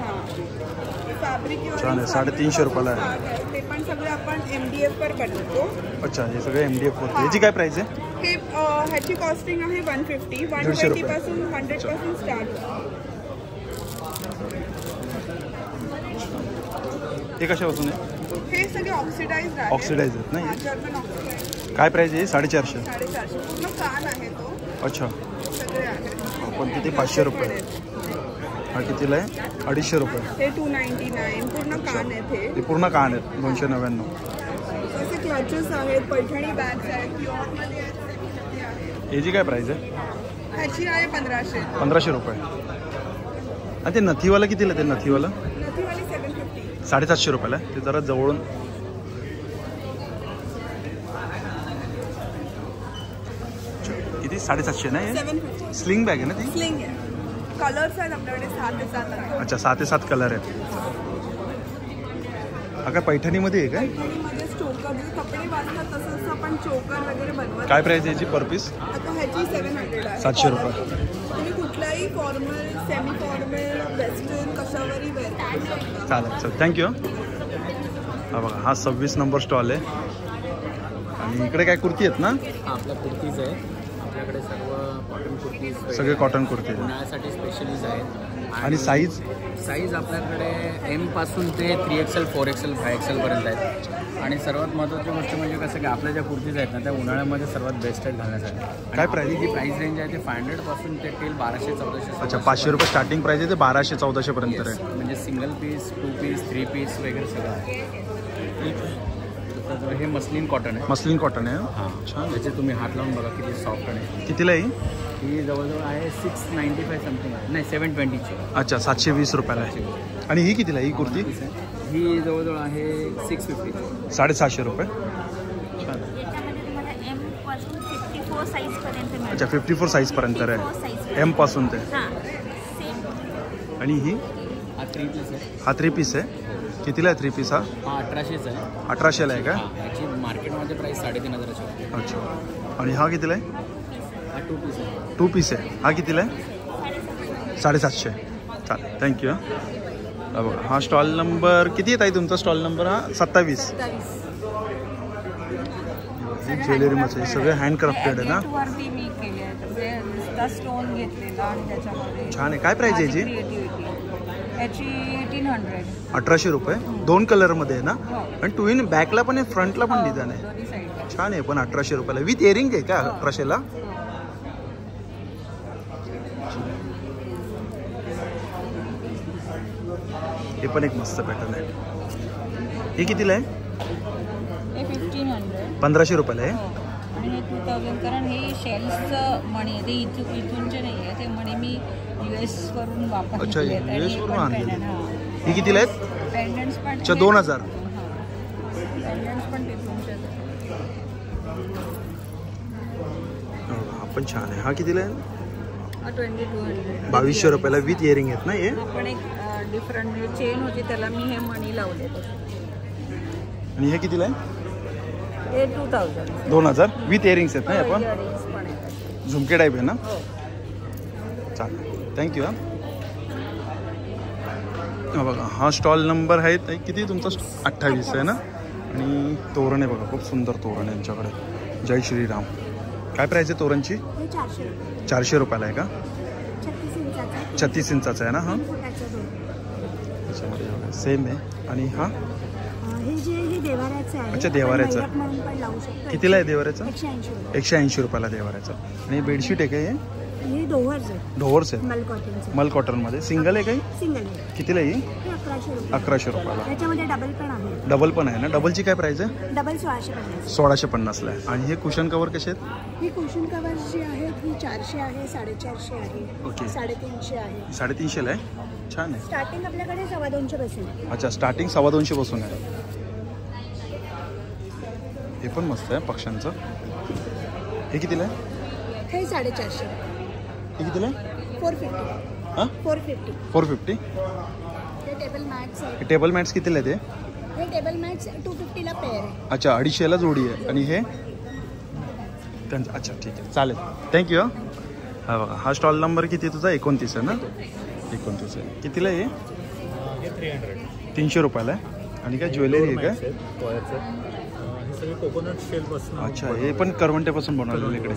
फॅब्रिक छान आहे, 350 रुपयाला आहे. ते पण सगळं आपण MDF वर बनवतो. अच्छा, हे सगळे MDF होते. याची काय प्राइस आहे? हे ह्याची कॉस्टिंग आहे 150, 120 पासून 100 पासून स्टार्ट. हे कशापासून आहे? हे सगळे ऑक्सिडाइज्ड आहे. ऑक्सिडाइज आहेत ना हे? German oxidised. काय प्राइस आहे? 450. 450 पूर्ण कान आहे तो. अच्छा, सगळे आहे. पण किती? 500 रुपये. हा कितीला आहे? 250 रुपये. हे 299 पूर्ण कान आहेत. ते पूर्ण कान आहेत 299. असे क्लचेस आहेत, पैठणी बॅग्स आहेत, प्युअरमध्ये आहेत. याची काय प्राइस आहे? ह्याची आहे 1500. 1500 रुपये. आणि ते नथीवाला कितीला आहे? ते नथीवाला नथीवाली 750. 750 रुपयाला आहे. ते जरा जवळून किती? 750 ना हे? 750. स्लिंग बॅग आहे ना ती? स्लिंग आहे. कलर्स आहेत आपल्याकडे 6 ते 7 आहे. अच्छा, 6 ते 7 कलर आहेत. हा काय पैठणीमध्ये आहे काय? पैठणीमध्ये चोकर जे कपडे बांधतात तसं आपण चोकर वगैरे बनवतो. काय प्राइस आहे याची पर पीस? आता ह्याची 700 आहे. 700 रुपये. तुम्ही कुठलाही फॉर्मल, सेमी फॉर्मल, वेस्टर्न कशावरही वेअर करू शकता. चालेल, चल थँक्यू. हा बघा, हा 26 नंबर स्टॉल आहे. आणि इकडे काय कुर्ती आहेत ना? आपल्या कुर्तीज आहे. आपल्याकडे सर्व कॉटन कुर्तीज, सगळे कॉटन कुर्ती आहेत. उन्हाळ्यासाठी स्पेशलीज आहेत. आणि साईज? साईज आपल्याकडे M पासून ते 3XL, 4XL, 5XL पर्यंत आहेत. आणि सर्वात महत्त्वाची गोष्ट म्हणजे कसं की आपल्या ज्या कुर्तीज आहेत ना त्या उन्हाळ्यामध्ये सर्वात बेस्ट आहेत घालण्यासाठी. काय प्राइस? जी प्राइस रेंज आहे ते 500 पासून ते टिल 1200, 1400. अच्छा, 500 रुपये स्टार्टिंग प्राइस आहे, ते 1200, 1400 पर्यंत आहे. म्हणजे सिंगल पीस, 2 पीस, 3 पीस वगैरे सगळं आहे. हे मस्लिन कॉटन आहे. मस्लिन कॉटन आहे. हां, छान. त्याचे तुम्ही हात लावून बघा किती सॉफ्ट आहे. कितीला आहे ही जवळजवळ आहे 695 समथिंग आहे. नाही, 720ची. अच्छा, 720 रुपयाला आहे. आणि ही कितीला? ही कुर्ती ही जवळजवळ आहे 650. 750 रुपये. छान. M पासून 54 साईज पर्यंत मिळेल. अच्छा, 54 साईज पर्यंत आहे M पासून ते. आणि ही? हा 3 पीस आहे. हा 3 पीस आहे. कितीला आहे 3 पीस? हा 1800च आहे. 1800ला आहे का? याची मार्केटमध्ये प्राइस 3500 आहे. अच्छा, आणि हा कितीला आहे? हा 2 पीस आहे. 2 पीस आहे. हा कितीला आहे? 750. चालेल, थँक्यू. हा बघा, हा स्टॉल नंबर किती येत आहे तुमचा? स्टॉल नंबर हा 27. ज्वेलरीमध्ये सगळे हँडक्राफ्टेड आहे ना? वरती मी केले आहे, म्हणजे नुसता स्टोन घेतलेला आणि त्याच्यामध्ये छान आहे. काय प्राइस आहे याची? याची 1800. 1800 रुपये. 2 कलरमध्ये आहे ना? आणि टू इन बॅकला पण आहे, फ्रंटला पण डिझाईन आहे. दोन्ही साईड. छान आहे. पण 1800 रुपयाला विथ इयरिंग आहे का? 1800ला. हे पण एक मस्त पॅटर्न आहे. हे कितीला आहे? हे 1500. 1500 रुपयाला आहे. आणि हे 2000. कारण हे शेल्सचं मणी आहे, ते इथूनचे नाही आहे. ते मणी मी US वरून वापरले. अच्छा, US वरून आणलेले. हां. हे कितीला आहेत? पेंडंट्स पण. अच्छा, 2000. पेंडंट्स पण तिथूनचे. हा पण छान आहे. हा कितीला आहे? 2200. 2200 रुपयाला विथ इयरिंग आहेत ना हे? आपण एक डिफरंट चेन होती त्याला मी हे मणी लावले. आणि हे कितीला आहे? हे 2000. 2000 विथ इयरिंग्स आहेत ना हे पण? इयरिंग्स पण आहेत. झुमके टाईप आहे ना? हो. चालेल, थँक्यू. हा बघा, हा स्टॉल नंबर आहे किती तुमचा? 28 आहे ना? आणि तोरण आहे बघा, खूप सुंदर तोरण आहे यांच्याकडे. जय श्रीराम. काय प्राइस आहे तोरणची? 400 रुपयाला आहे का? 36 इंचाचा आहे ना? हा त्याच्यामध्ये बघा सेम आहे. आणि हा? हे देवाऱ्याचं आहे. अच्छा, देवाऱ्याचं. पण लावू शकतो. कितीला आहे देवाऱ्याचं? 180. 180 रुपयाला देवाऱ्याचं. आणि बेडशीट आहे का हे? हे डोव्हर्स आहे. डोव्हर्स आहे. मल कॉटनचं. मल कॉटनमध्ये सिंगल आहे काही? सिंगल आहे. कितीला आहे? हे 1100 रुपये. 1100 रुपयाला. त्याच्यामध्ये डबल पण आहे. डबल पण आहे ना? डबलची काय प्राइस आहे? डबल 1650. 1650ला आहे. आणि हे कुशन कवर कसे आहेत? ही कुशन कवर्स जी आहेत ही 400 आहे, 450 आहे, ओके. 350 आहे. 350ला आहे. छान आहे. स्टार्टिंग आपल्याकडे 250 पासून. अच्छा, स्टार्टिंग 250 पासून आहे. हे पण मस्त आहे पक्ष्यांचं. हे कितीला आहे? हे 450. हे कितीला आहे? 450. हां, 450. 450. हे टेबल मॅट्स आहे. टेबल मॅट्स कितीला आहे ते? हे टेबल मॅट्स 250ला पेअर आहे. अच्छा, 250ला जोडी आहे. आणि हे त्यांचं? अच्छा, ठीक आहे, चालेल, थँक्यू. हा बघा, हा स्टॉल नंबर किती तुझा? 29 आहे ना? 29 आहे. कितीला आहे? हे 300. 300 रुपयाला आहे. आणि काय ज्वेलरी आहे काय? हे सगळे कोकोनट शेलपासून. अच्छा, हे पण करवंट्यापासून बनवलेलं इकडे.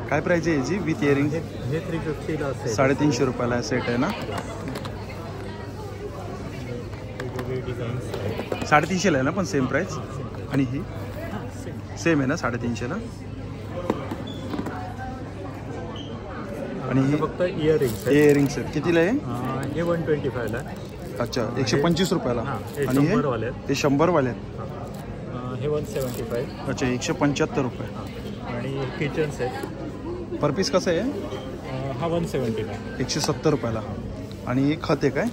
काय प्राइस आहे याची विथ इयरिंग? हे 350ला असेल. 350 रुपयाला सेट आहे ना. 350ला आहे ना पण सेम प्राइस. आणि ही सेम आहे ना 350ला. आणि ही फक्त इयरिंग्स आहेत. कितीला आहे? हे 125ला. अच्छा, 125 रुपयाला. आणि हे 100 वाले आहेत. हे 175. अच्छा, 175 रुपये. आणि किचन सेट पर पीस कसं आहे? हा 170ला. 170 रुपयाला. आणि हे खत आहे काय?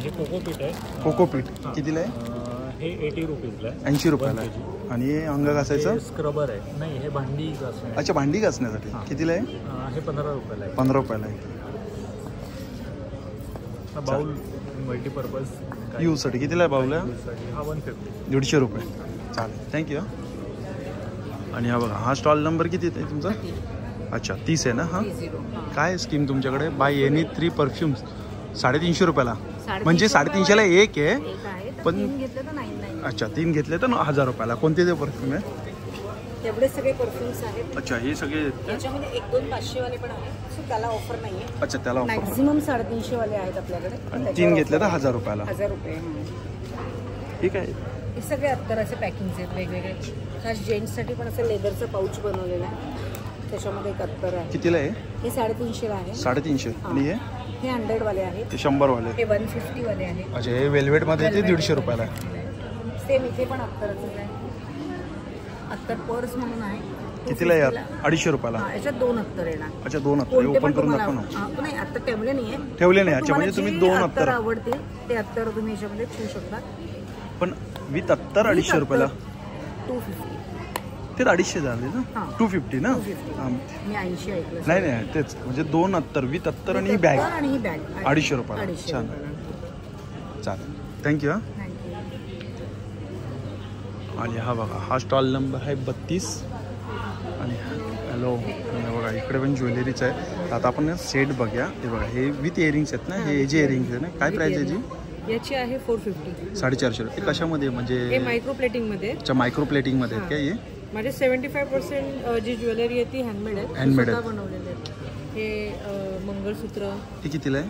हे कोकोपीट आहे. कोकोपीट कितीला आहे? हे 80 रुपीजला आहे. 80 रुपयाला आहे. आणि हे अंग घासायचं स्क्रबर आहे. नाही, हे भांडी घासण्यासाठी. अच्छा, भांडी घासण्यासाठी. कितीला आहे? हे 15 रुपयाला आहे. 15 रुपयाला आहे. बाउल मल्टीपर्पज यूजसाठी कितीला आहे बाऊला? हा 150. 150 रुपये. चालेल, थँक्यू. आणि हा बघा, हा स्टॉल नंबर किती आहे तुमचा? अच्छा, 30 आहे ना. हां, काय स्कीम तुमच्याकडे? बाय एनी 3 परफ्युम्स 350 रुपयाला. म्हणजे 350ला एक आहे पण. अच्छा, 3 घेतले तर 1000 रुपयाला. कोणते ते परफ्यूम आहे? एवढे सगळे परफ्युम्स आहेत. अच्छा, हे सगळे याच्यामध्ये 1-2 500 वाले पण आहेत. सो त्याला ऑफर नाही आहे. अच्छा, त्याला ऑफर. मॅक्झिमम 350 वाले आहेत आपल्याकडे. आणि 3 घेतले तर 1000 रुपयाला. 1000 रुपये. ठीक आहे. हे सगळे अत्तराचे पॅकिंग्स आहेत वेगवेगळे. खास जेंट्ससाठी पण असं लेदरचं पाऊच बनवलेलं आहे. त्याच्यामध्ये एक अत्तर आहे. कितीला आहे? हे 350ला आहे. 350. आणि हे 100 वाले आहेत. ते 100 वाले. हे 150 वाले आहेत. अच्छा, हे वेल्वेटमध्ये ते 150 रुपयाला आहे. सेम इथे पण अत्तरच आहे. अत्तर पर्स म्हणून आहे. कितीला आहे यार? 250 रुपयाला. याच्यात 2 अत्तर येणार. अच्छा, 2 अत्तर ओपन करून दाखवा ना. नाही, आता ठेवले नाहीये. ठेवले नाही. अच्छा, म्हणजे तुम्ही 2 अत्तर आवडतील ते अत्तर तुम्ही याच्यामध्ये ठेवू शकता. पण विथ अत्तर 250 रुपयाला. 250. ते 250 झाले ना. 250 ना. मी 80 ऐकलं. नाही, तेच म्हणजे 2 अत्तर विथ अत्तर आणि बॅग. आणि ही बॅग 250 रुपयाला. छान, चालेल, थँक्यू. आणि हा बघा, हा स्टॉल नंबर आहे 32. आणि हॅलो, बघा इकडे पण ज्वेलरीच आहे. आता आपण सेट बघूया. हे बघा, हे विथ इयरिंग्स आहेत ना. हे जे इयरिंग्स आहे ना, काय प्राइस आहे याची? याची आहे 450. 450 रुपये. कशामध्ये म्हणजे? हे मायक्रो प्लेटिंग मध्ये. अच्छा, मायक्रो प्लेटिंग मध्ये आहेत काय? हे माझे 75% जी ज्वेलरी आहे ती हँडमेड आहे. हँडमेड आहे. बनवलेले आहेत. हे मंगळसूत्र. हे कितीला आहे?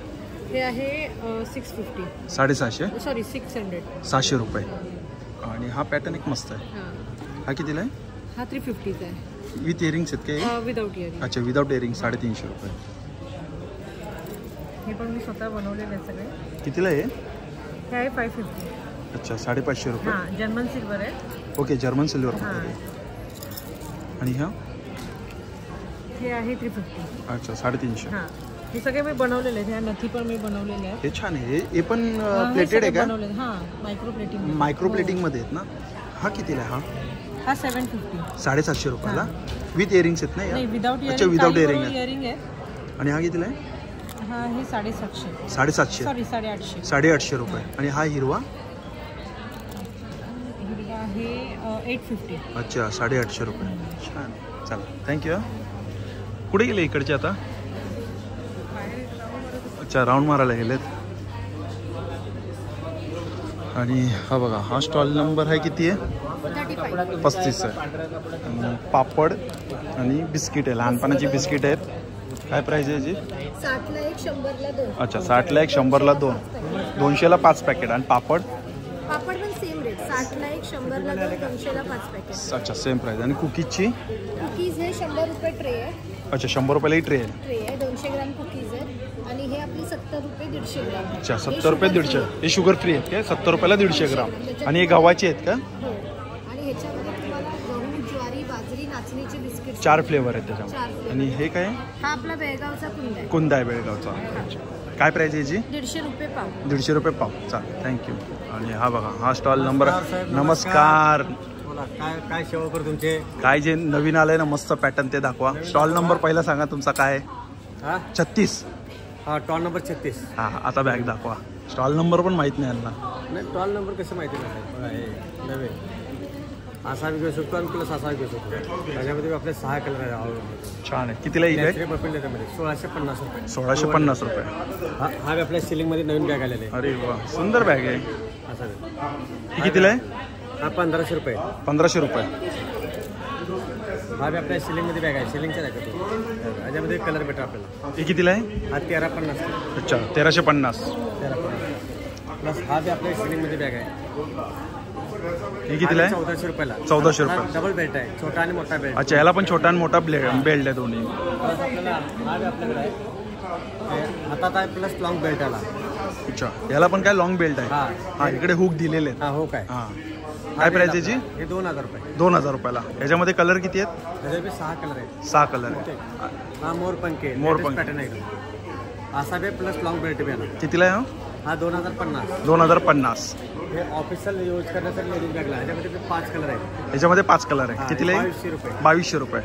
हे आहे 650. 750. सॉरी 600. 700 रुपये. आणि हा पॅटर्न एक मस्त आहे. हा कितीला आहे? हा 350 आहे. विथ इयरिंग्स आहेत काय? Without earring. अच्छा, विदाउट इयरिंग 350 रुपये. हे पण मी स्वतः बनवलेले आहेत सगळे. कितीला आहे? हे आहे 550. अच्छा, 550 रुपये. हां, जर्मन सिल्वर आहे. Okay, German silver. आणि हा? हे आहे 350. अच्छा, 350. हां, हे सगळे मी बनवलेले आहेत. ह्या नथी पण मी बनवलेले आहेत. हे छान आहे. हे पण प्लेटेड आहे का? हां, मायक्रो प्लेटिंग. मायक्रो प्लेटिंग मध्ये आहेत ना. हा कितीला आहे? हा 750. 750 रुपयाला. विथ इयरिंग्स आहेत ना? नाही, विदाउट इयरिंग. अच्छा, विदाउट इयरिंग आहे. आणि हा कितीला आहे? हा हे 750. 750. सॉरी 850. 850 रुपये. आणि हा हिरवा? हिरवा आहे 850. अच्छा, 850 रुपये. छान, चला, थँक्यू. कुठे गेले इकडचे आता? अच्छा, राऊंड मारायला गेलेत. आणि हा बघा, हा स्टॉल नंबर आहे किती आहे? 35 आहे. पापड आणि बिस्किट आहे. लहानपणाची बिस्किट आहेत. काय प्राइस आहे याची? 60ला 1 100ला 2. अच्छा, 60ला 1 100ला 2. 200ला 5 पॅकेट. आणि पापड? पापड पण सेम रेट. 60ला 1 100ला 2 200ला 5 पॅकेट. अच्छा, सेम प्राइस. आणि कुकीजची? कुकीज हे 100 रुपये ट्रे आहे. अच्छा, 100 रुपयाला ही ट्रे आहे. ट्रे आहे. 200 ग्राम कुकीज आहे. आणि हे आपली 70 रुपये 150 ग्राम. अच्छा, 70 रुपये 150. हे शुगर फ्री आहेत काय? 70 रुपयाला 150 ग्राम. आणि हे गव्हाचे आहेत का? हो. आणि ह्याच्यामध्ये तुम्हाला गहू, ज्वारी, बाजरी, नाचणीचे बिस्किट. 4 फ्लेवर आहेत त्याच्यामध्ये. आणि हे काय? हा आपला बेळगावचा कुंदा आहे. कुंदा आहे बेळगावचा. काय प्राइस आहे याची? 150 रुपये पाव. 150 रुपये पाव. चालेल, थँक्यू. आणि हा बघा, हा स्टॉल नंबर. नमस्कार. काय सेवा करू तुमचे? काय जे नवीन आलंय ना मस्त पॅटर्न ते दाखवा. स्टॉल नंबर पहिला सांगा तुमचा काय? 36. हा, स्टॉल नंबर 36. हा, आता बॅग दाखवा. स्टॉल नंबर पण माहित नाही यांना. नाही, स्टॉल नंबर कसं माहिती नाही. नव्हे असा घेऊ शकतो आणि प्लस असा घेऊ शकतो. त्याच्यामध्ये आपले 6 कलर आहे. छान आहे. कितीला ही काय? पपील त्याच्यामध्ये 1650 रुपये. 1650 रुपये. हा आपल्या सिलिंगमध्ये नवीन बॅग आलेले आहे. अरे वा, सुंदर बॅग आहे. असा ही कितीला आहे? हा 1500 रुपये. 1500 रुपये. हा बी आपल्या सिलिंगमध्ये बॅग आहे. सिलिंगचा आहे तो. याच्यामध्ये कलर भेटतो आपल्याला. ही कितीला आहे? हा 1350. अच्छा, 1350. 1350 प्लस हा बी आपल्या सिलिंगमध्ये बॅग आहे. ही कितीला आहे? 1400 रुपयाला. 1400 रुपये. डबल बेल्ट आहे, छोटा आणि मोठा बेल्ट. अच्छा, याला पण छोटा आणि मोठा बेल्ट आहे दोन्ही. प्लस आपल्याला हा बी आपल्याकडे आहे. हातात आहे प्लस लॉंग बेल्ट आला. अच्छा, याला पण काय लॉंग बेल्ट आहे? हा. हा, इकडे हुक दिलेले आहेत. हा हो काय. हा, काय प्राइस आहे याची? हे 2000 रुपये. 2000 रुपयाला. याच्यामध्ये कलर किती आहेत? त्याच्यामध्ये 6 कलर आहेत. 6 कलर आहे. हा मोरपंख आहे. मोरपंख पॅटर्न आहे. असा बी प्लस लॉंग बेल्ट बी आला. कितीला आहे? हा 2050. 2050. हे ऑफिशियल यूज करण्यासाठी लेडीज बॅगला. याच्यामध्ये 5 कलर आहेत. याच्यामध्ये 5 कलर आहे. कितीला आहे? 2200 रुपये. 2200 रुपये.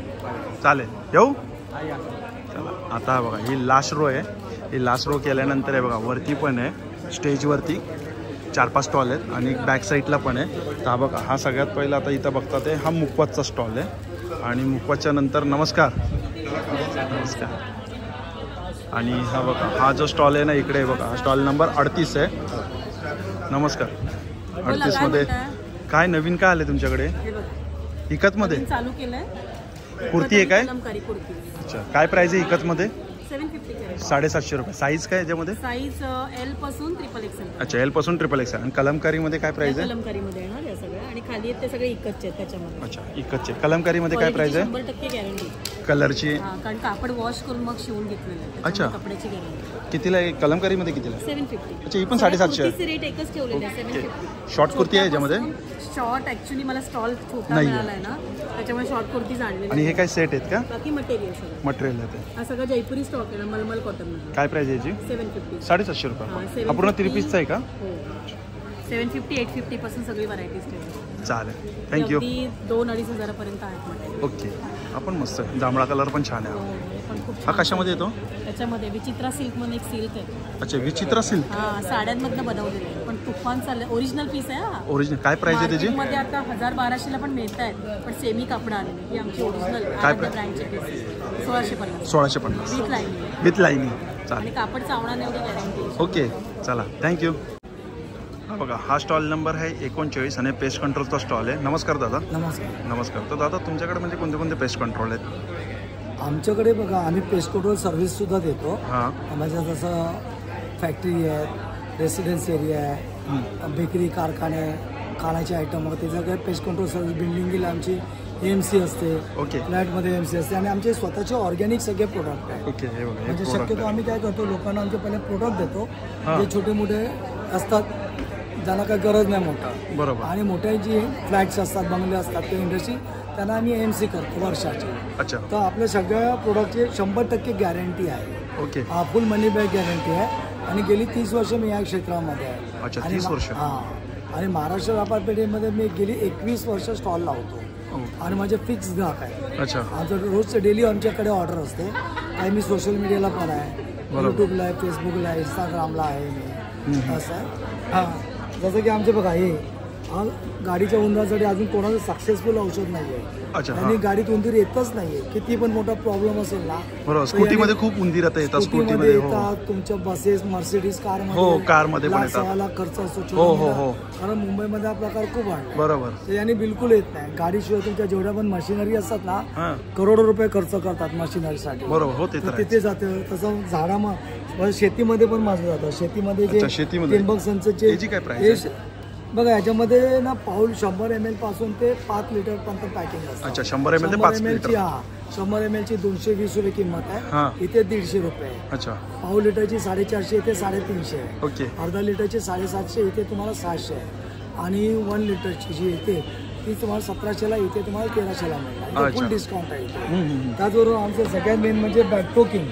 चालेल, येऊ? हा या. चला, आता बघा ही लास्ट रो आहे. ही लास्ट रो केल्यानंतर आहे बघा, वरती पण आहे स्टेजवरती 4-5 स्टॉल आहेत आणि बॅक साईडला पण आहे. तर हा बघा, हा सगळ्यात पहिला आता इथं बघतात आहे, हा मुकवासचा स्टॉल आहे. आणि मुकवासच्या नंतर नमस्कार. आणि हा बघा, हा जो स्टॉल आहे ना इकडे बघा, हा स्टॉल नंबर 38 आहे. नमस्कार. 38 मध्ये काय नवीन काय आले तुमच्याकडे? इकतमध्ये चालू केलंय कुर्ती आहे काय? कलमकारी कुर्ती. अच्छा, काय प्राइस आहे इकतमध्ये? 750 750 रुपये. साईज काय याच्यामध्ये? साईज एल पासून XXL. अच्छा, एल पासून XXL. आणि कलमकारीमध्ये काय प्राइस आहे? कलमकारीमध्ये येणार या सगळ्या आणि खाली आहेत ते सगळे इकतचे आहेत त्याच्यामध्ये. अच्छा, इकतचे. कलमकारीमध्ये काय प्राइस आहे? 100% गॅरंटी. कलरची? कारण कापड वॉश करून मग शिवून घेतलेलं आहे. अच्छा, कपड्याची गॅरंटी. कितीला आहे कलमकारीमध्ये? कितीला? 750. अच्छा, ही पण 750 आहे. रेट एकच ठेवलेले आहे 750. शॉर्ट कुर्ती आहे याच्यामध्ये? शॉर्ट ऍक्च्युली मला स्टॉल छोटा मिळाला आहे ना, त्याच्यामुळे शॉर्ट कुर्तीज आणलेली. आणि हे काय सेट आहेत का? बाकी मटेरियल सगळं मटेरियल आहे. हा सगळं जयपुरी स्टॉक आहे ना, मलमल कॉटन. काय प्राइस आहे याची? 750. 750 रुपये. हा पूर्ण 3 पीसचा आहे का? हो. 750, 850 पासून सगळी व्हरायटीज ठेवली. चालेल, थँक्यू. 2-2.5 हजारापर्यंत आहेत मटेरियल. ओके, आपण मस्त आहे. जांभळा कलर पण छान आहे. पण खूप हा कशामध्ये येतो? त्याच्यामध्ये विचित्रा सिल्क म्हणून एक सिल्क आहे. अच्छा, विचित्रा सिल्क. हा, साड्यांमधनं बनवलेलं आहे, पण तुफान चाललंय. ओरिजिनल पीस आहे. हा, ओरिजिनल. काय प्राइस आहे त्याची? मध्ये आता 1000-1200 ला पण मिळत आहेत, पण सेमी कापड आलेली. ही आमची ओरिजिनल ब्रँडची piece 1650. 1650 with lining. With lining. आणि चालेल, कापड चावणार एवढी गॅरंटी. ओके, चला, थँक्यू. हा बघा, हा स्टॉल नंबर आहे 39 आणि पेस्ट कंट्रोलचा स्टॉल आहे. नमस्कार दादा. नमस्कार. नमस्कार. तर दादा तुमच्याकडे म्हणजे कोणते कोणते पेस्ट कंट्रोल आहेत? आमच्याकडे बघा, आम्ही पेस्ट कंट्रोल सर्व्हिससुद्धा देतो. हां. माझ्या जसं फॅक्टरी आहे, रेसिडेन्स एरिया आहे, बेकरी, कारखाने, खाण्याचे आयटम वगैरे त्याचं काही पेस्ट कंट्रोल सर्व्हिस. बिल्डिंगला आमची AMC असते. ओके. फ्लॅटमध्ये AMC असते आणि आमचे स्वतःचे ऑर्गॅनिक सगळे प्रोडक्ट आहेत. ओके, हे बघा, म्हणजे शक्यतो आम्ही काय करतो, लोकांना आमचे पहिले प्रोडक्ट देतो हां. जे छोटे मोठे असतात, ज्यांना काही गरज नाही मोठा. बरोबर. आणि मोठे जे फ्लॅट्स असतात, बंगले असतात, ते इंडस्ट्री, त्यांना आम्ही AMC करतो वर्षाची. अच्छा. तर आपल्या सगळ्या प्रोडक्टची 100% गॅरंटी आहे. ओके. फुल मनी बॅक गॅरंटी आहे आणि गेली 30 वर्ष मी या क्षेत्रामध्ये आहे. अच्छा, 30 वर्ष. हां. आणि महाराष्ट्र व्यापार पेठेमध्ये मी गेली 21 वर्ष स्टॉल लावतो आणि माझे फिक्स ग्राहक आहे. अच्छा. आमचं रोजचं डेली आमच्याकडे ऑर्डर असते. काही मी सोशल मीडियाला पण आहे, यूट्यूबला आहे, फेसबुकला आहे, इंस्टाग्रामला आहे मी. असं आहे. हां, जसं की आमचे बघा, हे गाडीच्या उंदरासाठी अजून कोणाचं सक्सेसफुल औषध नाही आहे. अच्छा. आणि गाडीत उंदीर येतच नाहीये. किती पण मोठा प्रॉब्लेम असेल ना, बरोबर. स्कूटीमध्ये खूप उंदीर येतात. स्कूटीमध्ये येतात, तुमच्या बसेस, मर्सिडीज कारमध्ये. हो, कारमध्ये पण येतात. 6 लाख खर्च असतो. हो हो हो. कारण मुंबईमध्ये हा प्रकार खूप वाढला. बरोबर. तर याने बिलकुल येत नाही. गाडीशिवाय तुमच्या जेवढ्या पण मशिनरी असतात ना, करोडो रुपये खर्च करतात मशिनरीसाठी. बरोबर. हो, ते तिथे जाते. तसं झाडामध्ये, शेतीमध्ये पण माझं जातं. शेतीमध्ये जे ठिबक संचचे काय प्राइस बघा, याच्यामध्ये ना पाऊल 100 ml पासून ते 5 लिटर पर्यंत पॅकिंग असतं. अच्छा, 100 ml ते 5 लिटर. 100 ml ची 220 रुपये किंमत आहे. इथे 150 रुपये. अच्छा. पाऊल लिटरची 450 इथे 350 आहे. ओके. अर्धा लिटरची 750 इथे तुम्हाला 600 आहे. आणि 1 लिटरची जी येते ती तुम्हाला 1700ला, इथे तुम्हाला 1300ला मिळणार. फुल डिस्काउंट आहे इथे. त्याचबरोबर आमचं सगळ्यात मेन म्हणजे बॅकटोकिंग.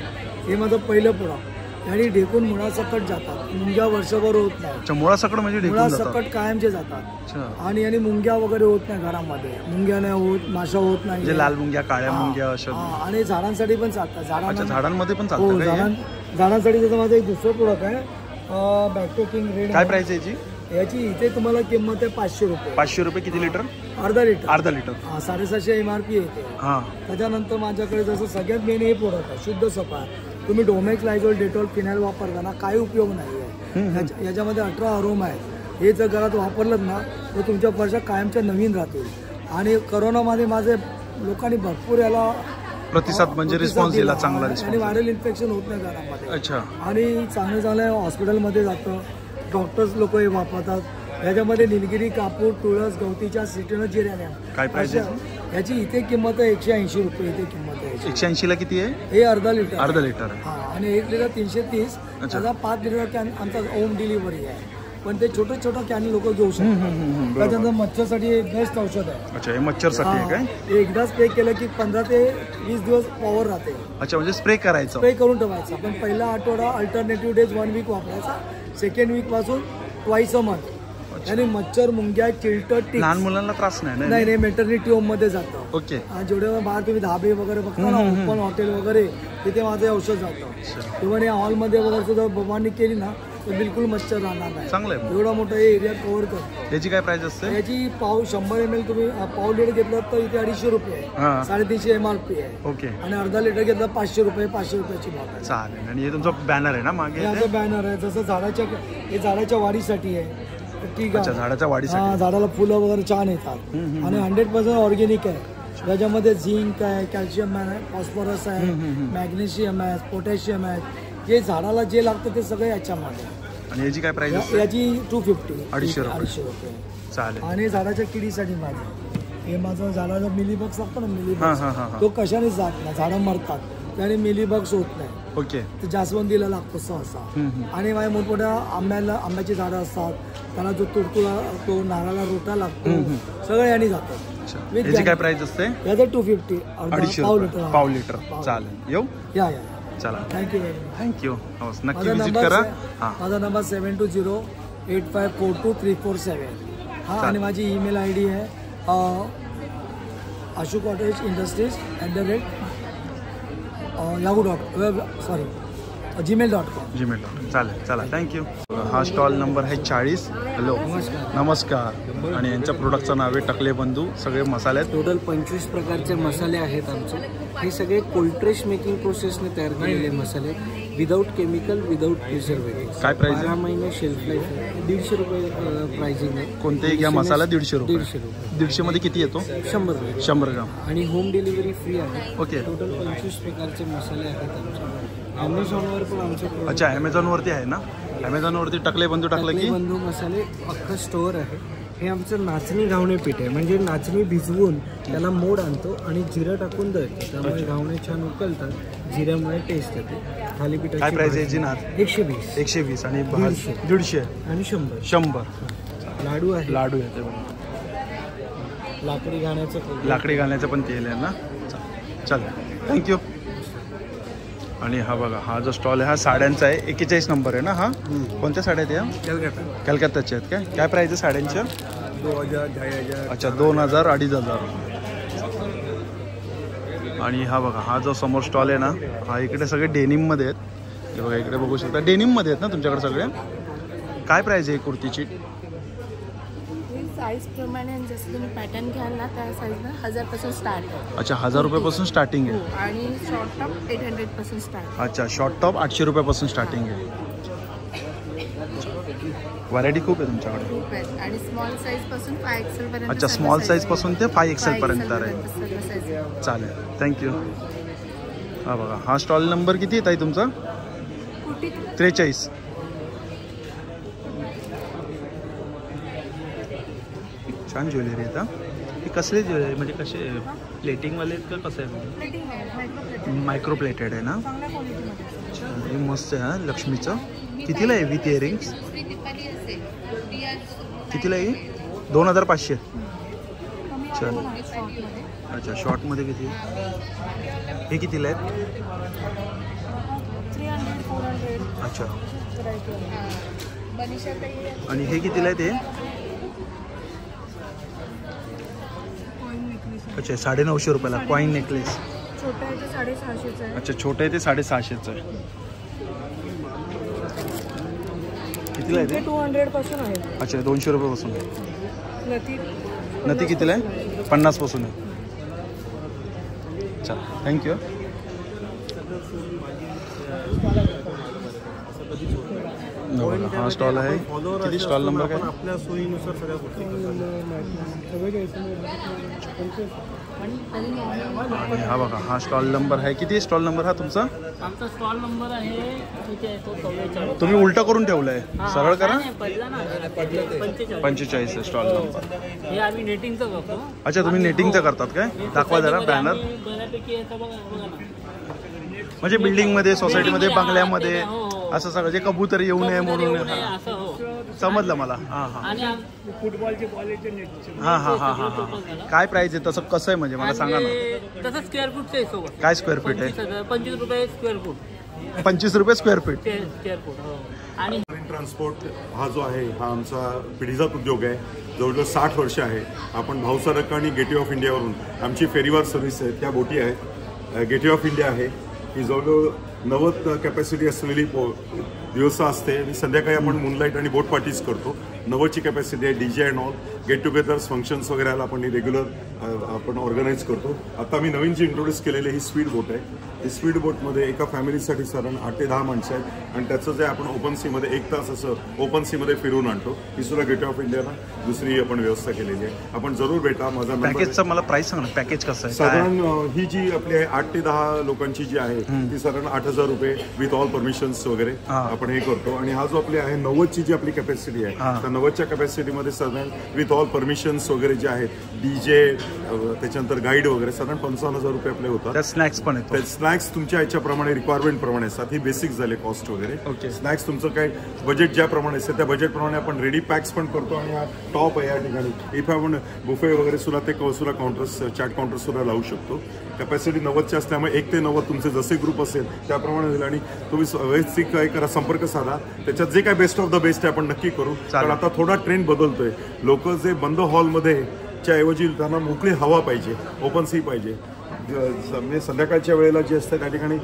हे माझं पहिलं प्रोडक्ट. आणि ढेकून मुळासकट जातात. मुंग्या वर्षभर होत नाही. मुळासकट म्हणजे मुळासकट कायमचे जातात. आणि मुंग्या वगैरे होत नाही घरामध्ये. मुंग्या नाही होत, माशा होत नाही. लाल मुंग्या, काळ्या मुंग्या अशा. आणि झाडांसाठी पण चालतात. झाडांमध्ये पण चालतात. झाडांसाठी जसं माझं एक दुसरं प्रोडक्ट आहे, बॅक्टोकिंग रेड. काय प्राइस आहे याची? याची इथे तुम्हाला किंमत आहे 500 रुपये. 500 रुपये किती लिटर? अर्धा लिटर. अर्धा लिटर. 750 MRP येते. हां. त्याच्यानंतर माझ्याकडे जसं सगळ्यात मेन हे प्रोडक्ट आहे शुद्ध सफा. तुम्ही डोमेक्स, लायझॉल, डेटॉल, फिनाईल वापरताना काही उपयोग नाही आहे. याच्यामध्ये 18 अरोमा आहेत. हे जर घरात वापरलं ना तर तुमच्या फरशा कायमच्या नवीन राहतील. आणि करोनामध्ये माझे लोकांनी भरपूर याला प्रतिसाद म्हणजे रिस्पॉन्स दिला, चांगला आणि रिस्पॉन्स. व्हायरल इन्फेक्शन होत नाही घरामध्ये. अच्छा. आणि चांगल्या हॉस्पिटलमध्ये जातं, डॉक्टर्स लोक हे वापरतात. याच्यामध्ये निलगिरी, कापूर, तुळस, गवतीच्या, सिटीनं, जिऱ्याने. काय प्राइस आहे? याची इथे किंमत आहे 180 रुपये. इथे किंमत आहे 180 ला किती आहे? हे अर्धा लिटर. अर्धा लिटर. हा. आणि 1 लिटर 330. त्याचा 5 लिटर कॅन आमचा होम डिलिव्हरी आहे. पण ते छोटं कॅन लोक घेऊ शकतात. त्याच्यानंतर मच्छरसाठी बेस्ट औषध आहे. अच्छा, हे मच्छरसाठी आहे काय? एकदा स्प्रे केलं की 15 ते 20 दिवस पॉवर राहते. अच्छा, म्हणजे स्प्रे करायचं, स्प्रे करून ठेवायचा. पण पहिला आठवडा अल्टरनेटिव्ह डेज 1 वीक वापरायचा. सेकंड वीक पासून ट्वाईस अ मंथ. आणि मच्छर, मुंग्या, चिलटं, टिक्स. लहान मुलांना त्रास नाही? नाही, मेटर्निटी होम मध्ये जातं. ओके. जेवढे बाहेर तुम्ही धाबे वगैरे बघता ना, ओपन हॉटेल वगैरे, तिथे माझं औषध जातं. किंवा या हॉलमध्ये वगैरे सुद्धा बबांनी केली ना तर बिलकुल मच्छर राहणार नाही. चांगलं आहे. एवढा मोठा एरिया कव्हर करतो. याची काय प्राइस असते? याची 100 ml तुम्ही पाव लिटर घेतलं तर इथे 250 रुपये आहे. 350 MRP आहे. ओके. आणि अर्धा लिटर घेतलं 500 रुपये. 500 रुपयाची बॉटल. चालेल. आणि हे तुमचा बॅनर आहे ना मागे? हे बॅनर आहे. जसं हे झाडाच्या वाढीसाठी आहे. ठीक आहे. झाडाच्या वाढीसाठी. हा, झाडाला फुलं वगैरे छान येतात. आणि 100% ऑर्गॅनिक आहे. त्याच्यामध्ये झिंक आहे, कॅल्शियम आहे, फॉस्फरस आहे, मॅग्नेशियम आहे, पोटॅशियम आहे. जे झाडाला जे लागतं ते सगळे याच्यामध्ये. आणि याची काय प्राइस असते? याची 250. 250 रुपये. चालेल. आणि झाडाच्या किडीसाठी हे माझं झाडाला मिलीबग्स लागतं ना, मिलीबग्स, तो कशाने जात नाही, झाडं मरतात त्याने मिलीबग्स होत नाही. ओके. तर जास्वंदीला लागतो सहसा. आणि माझ्या मोठमोठ्या आंब्याची झाडं असतात, त्याला जो तुडतुडा, तो नारळाला रोटा लागतो, सगळं याने जातं. याची काय प्राइस असते? याचं 250. 250 पाव लिटर. चालेल. येऊ? या. चला, थँक्यू. थँक्यू. नक्की विजिट करा. माझा नंबर 7208542347. हा. आणि माझी ईमेल ID आहे gmail.com. चालेल. चला, थँक्यू. हा स्टॉल नंबर आहे 40. हॅलो, नमस्कार. आणि यांच्या प्रोडक्टचं नाव आहे टकले बंधू. सगळे मसाले आहेत. टोटल 25 प्रकारचे मसाले आहेत आमचे. हे सगळे कोल्ड्रेस मेकिंग प्रोसेसने तयार केलेले मसाले, विदाऊट केमिकल, विदाऊट प्रिझर्वेटिव्ह. काय प्राइस? 12 महिने शेल्फ लाईफ आहे. 150 रुपये प्राइसिंग आहे. कोणतेही घ्या मसाला 150 रुपये. 150 मध्ये किती येतो? 100 रुपये. 100 ग्राम. आणि होम डिलिव्हरी फ्री आहे. ओके. टोटल 25 प्रकारचे मसाले आहेत आमचे. Amazonवर पण आमचे. अच्छा, Amazonवरती आहे ना? Amazonवरती टकले बंधू टाकलं की बंधू मसाले अख्खं स्टोअर आहे. हे आमचं नाचणी घावणे पीठ आहे. म्हणजे नाचणी भिजवून त्याला मोड आणतो आणि जिरं टाकून दळतो. त्यामुळे घावणे छान उकलतात. जिऱ्यामुळे टेस्ट येते. थालीपीठाची काय प्राइस आहे याची? 120. 120. आणि 150 आणि 100. 100. लाडू आहे. लाडू येते बघा. लाकडी घाण्याचं पण तेल आहे ना? चल, थँक्यू. आणि हा बघा, हा जो स्टॉल आहे हा साड्यांचा आहे. 41 नंबर आहे ना हा? कोणत्या साड्या आहेत या? कलकत्ताच्या आहेत काय? काय प्राइस आहे साड्यांच्या? 2000, 2500. अच्छा, 2000, 2500. आणि हा बघा, हा जो समोर स्टॉल आहे ना, हा इकडे सगळे डेनिममध्ये आहेत. हे बघा, इकडे बघू शकता डेनिममध्ये आहेत ना तुमच्याकडे सगळे. काय प्राइस आहे कुर्तीची? साईज प्रमाणे जसं तुम्ही पॅटर्न घ्याल ना त्या साईजनं 1000 पासून स्टार्ट आहे. अच्छा, 1000 रुपयापासून स्टार्टिंग आहे. आणि शॉर्ट टॉप 800 पासून स्टार्ट. अच्छा, शॉर्ट टॉप 800 रुपयापासून स्टार्टिंग आहे. व्हरायटी खूप आहे तुमच्याकडे. खूप आहेत. आणि स्मॉल साईज पासून 5XL पर्यंत. अच्छा, स्मॉल साईज पासून ते 5XL पर्यंत आहे. चालेल, थँक्यू. हा बघा, हा स्टॉल नंबर किती आहे ताई तुमचा? 43. छान ज्वेलरी आहे. ही कसली ज्वेलरी? म्हणजे कसे प्लेटिंगवाले आहेत का कसं आहे? मायक्रो प्लेटेड आहे ना? हे मस्त आहे. हा लक्ष्मीचं कितीला आहे विथ इयरिंग्स? कितीला आहे? 2500. चल. अच्छा, शॉर्टमध्ये किती? हे कितीला आहेत? 300, 400. अच्छा. आणि हे कितीला आहे ते? अच्छा, 950 रुपयाला कॉईन नेकलेस. छोटा आहे ते 650 आहे. अच्छा, छोटं आहे ते 650 आहे. कितीला आहे ते? 200 पासून आहे. अच्छा 200 रुपयापासून आहे. नथी कितीला आहे? 50 पासून आहे. अच्छा थँक्यू. हा स्टॉल आहे. किती स्टॉल नंबर काय? आपल्या सोयीनुसार सगळ्या गोष्टी आणि हा बघा हा स्टॉल नंबर आहे. किती स्टॉल नंबर हा तुमचा? आमचा स्टॉल नंबर आहे तुम्ही उलटा करून ठेवलाय. सरळ करा. 45 आहे स्टॉल नंबर. हे आम्ही नेटिंगचं करतो. अच्छा तुम्ही नेटिंगचं करतात काय? दाखवा जरा बॅनर. म्हणजे बिल्डिंगमध्ये सोसायटीमध्ये बंगल्यामध्ये असं सगळं जे कबूतर येऊ नये म्हणून. समजलं मला. हां हां फुटबॉलचे बॉलचे हां हां हां हां हां. काय प्राइस आहे तसं कसं आहे म्हणजे मला सांगा ना. तसं स्क्वेअर फूटचं आहे सोबत. काय स्क्वेअर फीट आहे? 25 रुपये स्क्वेअर फूट. 25 रुपये स्क्वेअर फीट. Square foot. आणि ट्रान्सपोर्ट हा जो आहे हा आमचा पिढीजात उद्योग आहे. जवळजवळ 60 वर्ष आहे. आपण भाऊसारक आणि गेटवे ऑफ इंडियावरून आमची फेरीवार सर्व्हिस आहे. त्या बोटी आहेत. गेटवे ऑफ इंडिया आहे ही जवळजवळ 90 कॅपॅसिटी असलेली दिवसा असते आणि संध्याकाळी आपण मूनलाईट आणि बोट पार्टीज करतो. 90ची कॅपॅसिटी आहे. DJ and all get togethers functions वगैरेला आपण रेग्युलर आपण ऑर्गनाईज करतो. आता मी नवीन जी इंट्रोड्यूस केलेली ही स्पीड बोट आहे. ही स्पीड बोटमध्ये एका फॅमिलीसाठी साधारण 8 ते 10 माणसं आहेत आणि त्याचं जे आपण ओपन सीमध्ये 1 तास असं ओपन सीमध्ये फिरून आणतो. ही सुद्धा गेट ऑफ इंडियाला दुसरी आपण व्यवस्था केलेली आहे. आपण जरूर भेटा. माझा पॅकेजचा मला प्राइस सांगा ना. पॅकेज कसं आहे? साधारण ही जी आपली आहे 8 ते 10 लोकांची जी आहे ती साधारण 8,000 रुपये विथ ऑल परमिशन्स वगैरे आपण हे करतो. आणि हा जो आपली आहे 90ची जी आपली कॅपॅसिटी आहे त्या 90च्या कॅपॅसिटीमध्ये साधारण विथ ऑल परमिशन्स वगैरे जे आहेत DJ त्याच्यानंतर गाईड वगैरे साधारण 55,000 रुपये आपले होतात. स्नॅक्स पण आहेत. स्नॅक्स तुमच्या याच्याप्रमाणे रिक्वायरमेंट प्रमाणे असतात. ही बेसिक झाले कॉस्ट वगैरे. स्नॅक्स तुमचं काय बजेट ज्याप्रमाणे असतं त्या बजेटप्रमाणे आपण रेडी पॅक्स पण करतो. आणि हा टॉप आहे या ठिकाणी. इथे आपण बुफे वगैरे सुद्धा ते सुद्धा काउंटर्स चॅट काउंटर सुद्धा लावू शकतो. कॅपॅसिटी 90ची असल्यामुळे 1 ते 90 तुमचे जसे ग्रुप असेल त्याप्रमाणे होईल. आणि तुम्ही वैयक्तिक काय करा संपर्क साधा. त्याच्यात जे काय बेस्ट ऑफ द बेस्ट आहे आपण नक्की करू. कारण आता थोडा ट्रेंड बदलतोय. लोक जे बंद हॉलमध्ये च्या ऐवजी त्यांना मोकळी हवा पाहिजे. ओपन सी पाहिजे. म्हणजे संध्याकाळच्या वेळेला जे असतं त्या ठिकाणी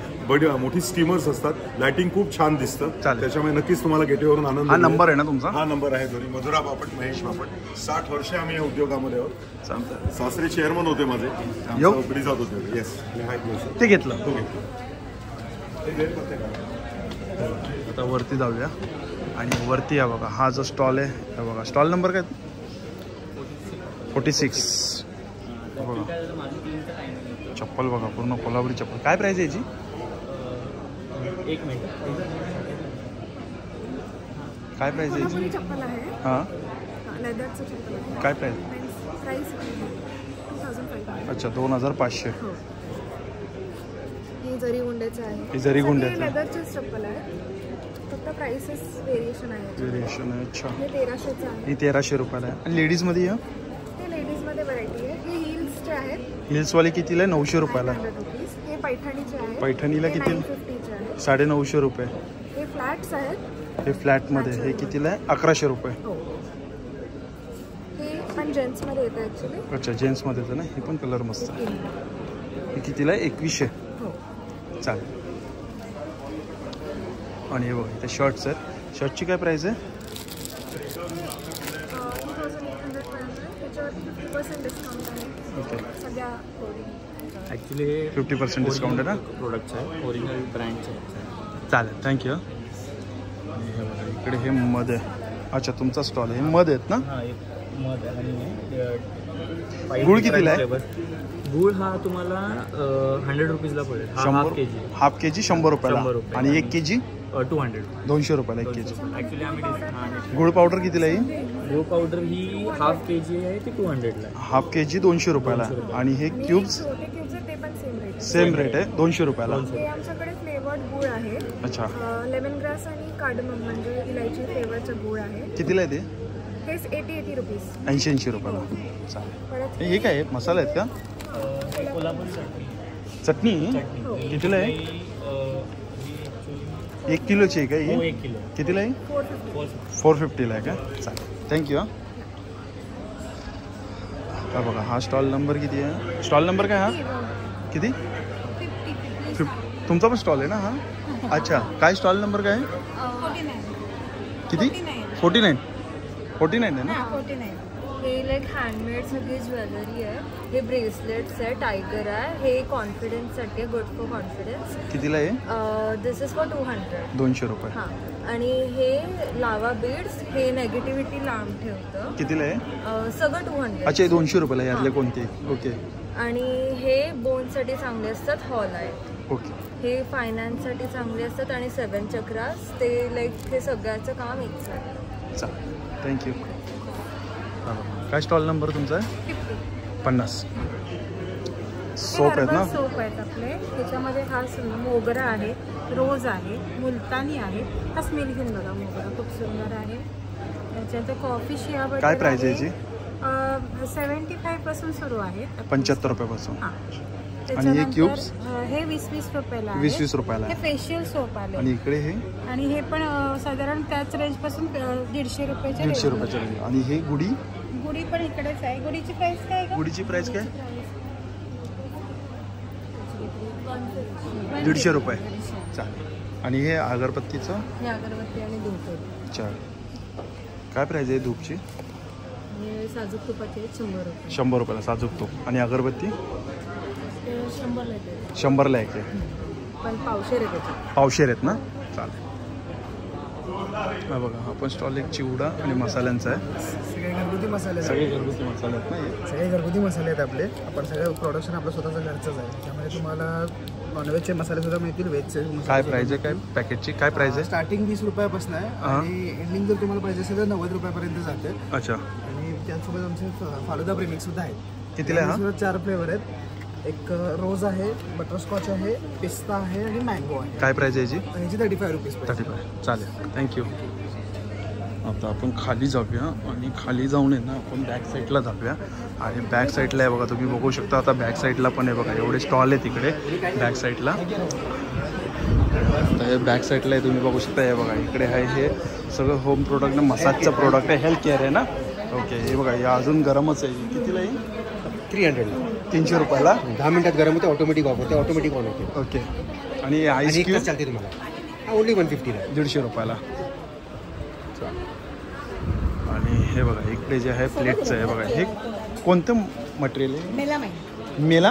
मोठी स्टीमर्स असतात. लाइटिंग खूप छान दिसतं. त्याच्यामुळे नक्कीच तुम्हाला गेटवेवरून आनंद. हा नंबर आहे ना तुमचा? हा नंबर आहे. दोन्ही मधुरा बापट महेश बापट. 60 वर्ष आम्ही या उद्योगामध्ये आहोत. सासरे चेअरमन होते माझे. पिढी जात होते. येस ते घेतलं. आता वरती जाऊया. आणि वरती या बघा हा जो स्टॉल आहे बघा. स्टॉल नंबर काय? 46. बघा चप्पल बघा पूर्ण कोल्हापुरी चप्पल. काय प्राइस आहे याची? 1 मिनिट. काय प्राइस आहे याची? चप्पल आहे. हां लेदरचं चप्पल आहे. काय प्राइस? प्राइस 2500. अच्छा 2500. ही जरी गुंड्याचं आहे. ही जरी गुंड्याचं आहे. लेदरचीच चप्पल आहे. फक्त प्राइसेस व्हेरिएशन आहे. व्हेरिएशन आहे. अच्छा हे 1300चं आहे. ही 1300 रुपयाला आहे. आणि लेडीजमध्ये या ते लेडीजमध्ये व्हरायटी आहे. हे हिल्सचे आहेत. हिल्सवाले कितीला आहे? 900 रुपयाला. हे पैठणीचे आहे. पैठणीला किती? 950 रुपये. हे फ्लॅट्स आहेत. हे फ्लॅटमध्ये हे कितीला आहे? 1100 रुपये. हे पण जेंट्समध्ये येतं ॲक्च्युली. अच्छा जेंट्समध्ये येतं ना. हे पण कलर मस्त आहे. हे कितीला आहे? 2100. चालेल. आणि हे बघा इथे शर्ट्स आहेत. शर्टची काय प्राइस आहे? 50% डिस्काउंट आहे. ओके. सगळ्या ॲक्च्युली 50% डिस्काउंट आहे ना. प्रोडक्ट्स आहे. ओरिजिनल ब्रँडचे आहे. चालेल थँक्यू. आणि हे बघा इकडे हे मध आहे. अच्छा तुमचा स्टॉल आहे. हे मध आहेत ना? हां एक मध आहे. आणि गुळ कितीला आहे? गुळ हा तुम्हाला 100 रुपीजला पडेल. 100 हाफ केजी 100 रुपयाला. आणि 1 केजी 200 रुपयाला 1 केजी. ॲक्च्युली आम्ही गुळ पावडर कितीला आहे? गुळ पावडर ही हाफ केजी आहे ती 200ला. हाफ केजी 200 रुपयाला. आणि हे क्यूब्स सेम रेट आहे 200 रुपयाला. हे आमच्याकडे फ्लेवर्ड गुळ आहे. अच्छा. लेमन ग्रास आणि कार्डमम म्हणजे इलायची फ्लेवरचं गुळ आहे. कितीला आहे ते? हे 80 रुपीज. 80 रुपयाला. चालेल. हे काय मसाला आहेत का? चटणी कितीला आहे? 1 किलोची आहे का ही? 1 किलो. कितीला आहे? 450ला आहे का? चालेल थँक्यू. हा बघा हा स्टॉल नंबर किती आहे? स्टॉल नंबर काय हा? किती? 50. तुमचा पण स्टॉल आहे ना हा? अच्छा काय स्टॉल नंबर काय आहे? किती 49 आहे ना? 49. हे लाईक हँडमेड सगळी ज्वेलरी आहे. हे ब्रेसलेट्स आहे, टायगर आहे. हे कॉन्फिडन्ससाठी आहे, गुड फॉर कॉन्फिडन्स. कितीला आहे? दिस इज फॉर 200. 200 रुपये. हां. आणि हे लावा बीड्स, हे नेगेटिव्हिटी लांब ठेवतं. कितीला आहे? सगळं 200. अच्छा 200 रुपयाला यातले कोणते? ओके. आणि हे बोनसाठी चांगले असतात, हॉल आहेत. ओके. हे फायनान्ससाठी चांगले असतात आणि 7 चक्रास ते लाईक हे सगळ्याचं काम एकच आहे. चालेल, थँक्यू. काय स्टॉल नंबर तुमचा आहे? 50. सोप आहेत ना? सोप आहेत आपले. त्याच्यामध्ये हा मोगरा आहे, रोज आहे, मुलतानी आहे. हा स्मेल घेऊन बघा, मोगरा खूप सुंदर आहे. त्याच्यानंतर कॉफी शिया बटर. काय प्राइस आहे याची? 75 पासून सुरू आहे. 75 रुपयापासून. आणि हे क्यूब्स? हे 20-20 रुपयाला आहे. 20-20 रुपयाला. हे फेशियल सोप आले. आणि इकडे हे? आणि हे पण साधारण त्याच रेंज पासून 150 रुपयाच्या. 150 रुपयाच्या रेंज. आणि हे गुढी? गुढी पण इकडेच आहे. गुढीची प्राइस काय? गुढीची प्राइस काय? 150 रुपये. चालेल. आणि हे अगरबत्तीचं? हे अगरबत्ती आणि धूप. चालेल. काय प्राइस आहे धूपची? हे साजूक तुपाचे 100 रुपये. 100 रुपयाला साजूक तूप. आणि अगरबत्ती? 100ला येते. 100ला एक आहे. पण पावशेर आहे त्याची. पावशेर आहेत ना? चालेल. हा बघा, आपण स्टॉल एक चिवडा आणि मसाल्यांचा आहे. सगळे घरगुती मसाले. सगळे घरगुती मसाले आहेत ना? सगळे घरगुती मसाले आहेत आपले. आपण सगळं प्रोडक्शन आपलं स्वतःचं घरचंच आहे. त्यामध्ये तुम्हाला नॉनव्हेजचे मसाले सुद्धा मिळतील, व्हेजचे. काय प्राइस आहे? काय पॅकेटची काय प्राइस आहे? स्टार्टिंग 20 रुपयापासून आहे आणि एंडिंग जर तुम्हाला पाहिजे असेल तर 90 रुपयापर्यंत जाते. अच्छा. आणि त्यासोबत आमचे फालुदा प्रेमिक्स सुद्धा आहेत. कितीला आहे हा? 4 फ्लेवर आहेत. एक रोज आहे, बटरस्कॉच आहे, पिस्ता आहे आणि मँगो आहे. काय प्राइस आहे याची? 35 रुपीज. 35. चालेल, थँक्यू. आता आपण खाली जाऊया आणि खाली जाऊन आहे ना आपण बॅक साईडला जाऊया. आणि बॅक साईडला आहे बघा, तुम्ही बघू शकता. आता बॅक साईडला पण आहे बघा, एवढे स्टॉल आहे तिकडे बॅक साईडला. तर हे बॅक साईडला आहे, तुम्ही बघू शकता. हे बघा इकडे आहे, हे सगळं होम प्रोडक्ट ना, मसाजचं प्रोडक्ट आहे, हेल्थ केअर आहे ना. ओके. हे बघा, हे अजून गरमच आहे. कितीला आहे? 300 रुपयाला. 10 मिनिटात गरम होते, ऑटोमॅटिक ऑफ होते, ऑटोमॅटिक ऑन होते. ओके. आणि आईस क्यूब चालते तुम्हाला ओनली 150ला. 150 रुपयाला. आणि हे बघा इकडे जे आहे प्लेटचं आहे बघा. हे कोणतं मटेरियल आहे? मेला.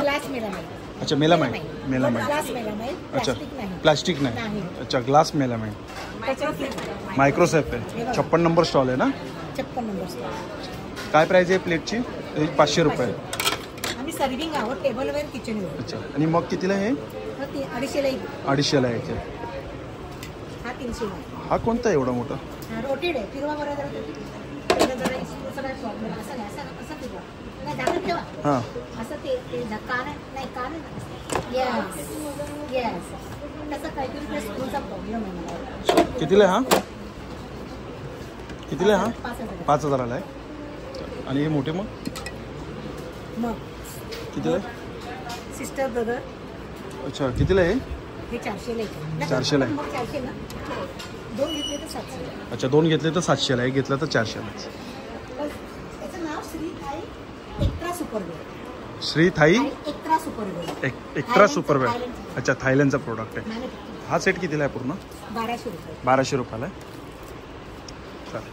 अच्छा, मेलामाईन. अच्छा, प्लास्टिक नाही. अच्छा, ग्लास मेलामाईन. मायक्रोसेफ आहे. 56 नंबर स्टॉल आहे ना? 56 नंबर स्टॉल. काय प्राइस आहे प्लेटची? 500 रुपये. आम्ही सर्विंग आहोत, टेबलवर किचनवर. अच्छा. आणि मग कितीला आहे? 250ला आहे. हा 300. हा कोणता एवढा मोठा? रोटेड आहे. फिरवा बरोबर. हां. असं ते कान नाही, कान येस येस तसं काहीतरी स्कूलचा प्रॉब्लेम आहे. कितीला हा? कितीला हा? 5000ला आहे. आणि हे मोठे मग कितीला आहे? Sister brother. अच्छा, कितीला आहे? हे 400ला आहे. 400ला आहे. 400 ना. 2 घेतले तर 700. अच्छा, 2 घेतले तर 700ला, एक घेतलं तर 400लाच. त्याचं नाव Shri Thai extra superwear. Shri Thai extra superwear. Extra superwear. अच्छा, थायलंडचा प्रोडक्ट आहे. हा सेट कितीला आहे पूर्ण? 1200 रुपये. 1200 रुपयाला आहे. चालेल.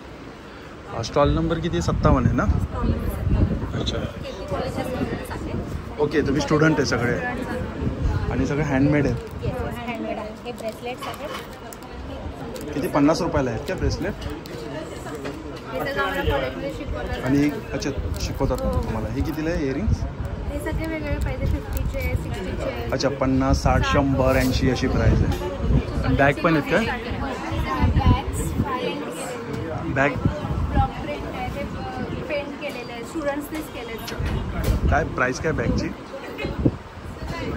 हा स्टॉल नंबर किती? 57 आहे ना? अच्छा. ओके, तुम्ही स्टुडंट आहे सगळे आणि सगळे हँडमेड आहेत. हे ब्रेसलेट्स आहेत. किती? 50 रुपयाला आहेत का ब्रेसलेट? आणि अच्छा, शिकवतात तुम्हाला. हे कितीला आहे इयरिंग्स? हे सगळे वेगवेगळे पाहिजे. 50चे, 60चे. अच्छा, 50, 60, 100, 80 अशी प्राईस आहे. आणि बॅग पण आहेत का? बॅग पेंट केलेले आहे, स्टुडंट्सनीच केले. काय प्राईस काय बॅगची?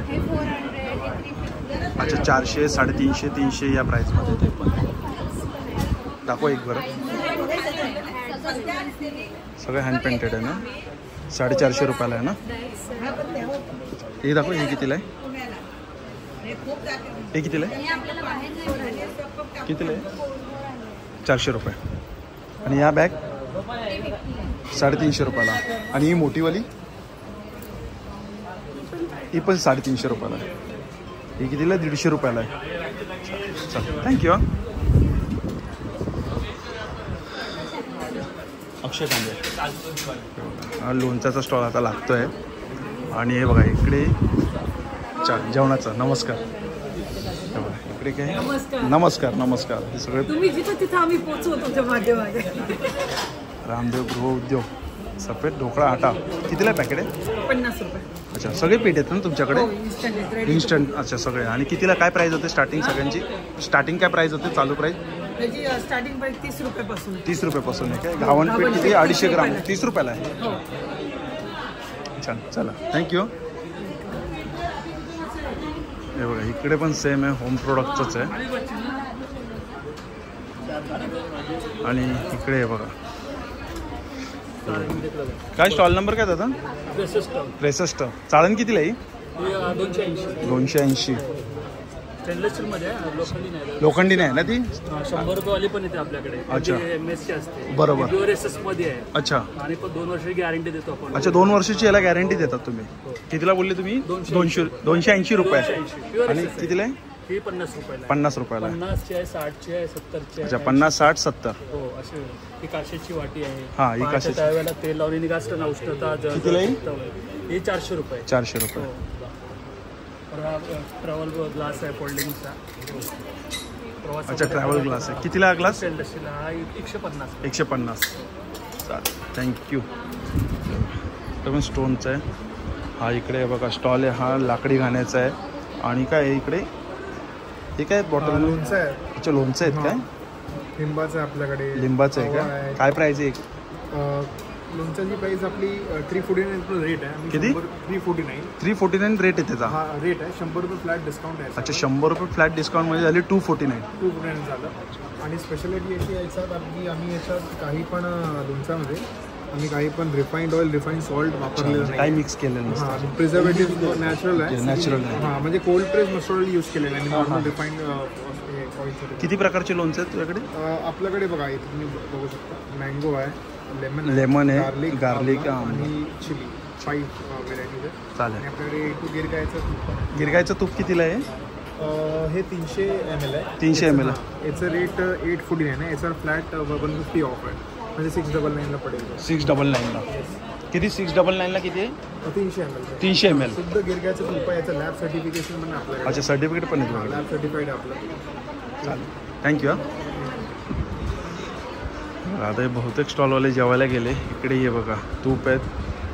हे 400, हे 350. अच्छा, 400, 350, 300 या प्राईसमध्ये. ते पण दाखव एक बरं. सगळं हँड पेंटेड आहे ना? 450 रुपयाला आहे ना? हे दाखव. हे कितीला आहे? हे कितीला आहे? कितीला आहे? 400 रुपये. आणि या बॅग 350 रुपयाला. आणि ही मोठीवाली ही पण 350 रुपयाला आहे. ही कितीला? 150 रुपयाला आहे. चल, थँक्यू. लोकशे कांदे. हा लोणच्याचा स्टॉल आता लागतोय. आणि हे बघा इकडे जेवणाचं. नमस्कार. हे बघा इकडे काय. नमस्कार नमस्कार. हे सगळे तुम्ही जिथं तिथं आम्ही पोहोचू तुमच्या मागे मागे. रामदेव गृह उद्योग सफेद ढोकळा आटा कितीला पॅकेट आहे? 50 रुपये. अच्छा सगळे पीठ आहेत ना तुमच्याकडे? इन्स्टंट. अच्छा सगळे. आणि कितीला काय प्राईस होते स्टार्टिंग सगळ्यांची? स्टार्टिंग काय प्राईस होते चालू प्राईस? त्याची स्टार्टिंग प्राईस 30 रुपयापासून. 30 रुपयापासून आहे काय? घावन पीठ किती? 250 ग्राम 30 रुपयाला आहे. छान चला थँक्यू. हे बघा इकडे पण सेम आहे होम प्रोडक्टचंच आहे. आणि इकडे आहे बघा काय स्टॉल नंबर काय दादा? 63. चाळण कितीला आहे? 280. लोखंडी नाही ना ती? 100 रुपयेवाली पण येते आपल्याकडे. अच्छा MS ची असते. बरोबर. प्युअर SS मध्ये आहे. अच्छा. आणि 2 वर्षाची गॅरंटी देतो आपण. अच्छा 2 वर्षाची याला गॅरंटी देतात तुम्ही. कितीला बोलले तुम्ही? 280 रुपये. आणि कितीला आहे? ही 50 रुपयाला. 50 रुपयाला. 50 ची आहे, 60 ची आहे, 70 ची आहे. अच्छा 50 60 70. हो असे. ही काचेची वाटी आहे. हा ही काचेची. त्यावेळेला तेल लावून निघास्त ना उष्णता. कितीला आहे? ही 400 रुपये. 400 रुपये. ट्रॅव्हल ग्लास आहे फोल्डिंगचा. अच्छा ट्रॅव्हल ग्लास आहे. कितीला ग्लास? 150. 150. चालेल थँक्यू. पण स्टोनचा आहे हा. इकडे बघा स्टॉल आहे हा लाकडी घाण्याचा आहे. आणि काय आहे इकडे? हे काय बॉटल? लोणचं आहे. अच्छा लोणचं आहेत काय? लिंबाचं आहे आपल्याकडे. लिंबाचं आहे का? काय प्राईस आहे? लोणच्याची प्राईस आपली 349 रेट आहे. किती? 349 रेट आहे त्याचा. हा रेट आहे. 100 रुपये फ्लॅट डिस्काउंट आहे. अच्छा 100 रुपये फ्लॅट डिस्काउंट म्हणजे झाली 249 झालं. आणि स्पेशालिटी अशी याच्यात की आम्ही याच्यात काही पण लोणच्यामध्ये आम्ही काही पण रिफाईंड ऑइल रिफाईंड सॉल्ट वापरलेलं नाही. काही मिक्स केलेलं नसतं. हां प्रिझर्वेटिव्ह नॅचरल आहे. नॅचरल आहे. हां म्हणजे cold press mustard oil use केलेलं आहे. Normal refined oil. किती प्रकारचे लोणचे आहेत तुझ्याकडे? आपल्याकडे बघा इथे तुम्ही बघू शकता. मँगो आहे, लेमन आहे, गार्लिक आणि चिली 5 व्हेरायटीज आहे. चालेल. आणि आपल्याकडे गिरगायचं तूप. गिरगायचं तूप कितीला आहे? हे 300 ml आहे. 300 ml. याचं रेट 849 आहे. याचा फ्लॅट 150 ऑफ आहे. म्हणजे 699ला पडेल. 699ला. किती? 699ला किती आहे? 300 ml. 300 ml. शुद्ध गिरगायचं तूप आहे. याचं लॅब सर्टिफिकेशन पण आपल्याकडे. अच्छा सर्टिफिकेट पण आहे. लॅब सर्टिफाईड आहे आपलं. चालेल थँक्यू. आता हे बहुतेक स्टॉलवाले जेवायला गेले. इकडे ये बघा तूप आहेत,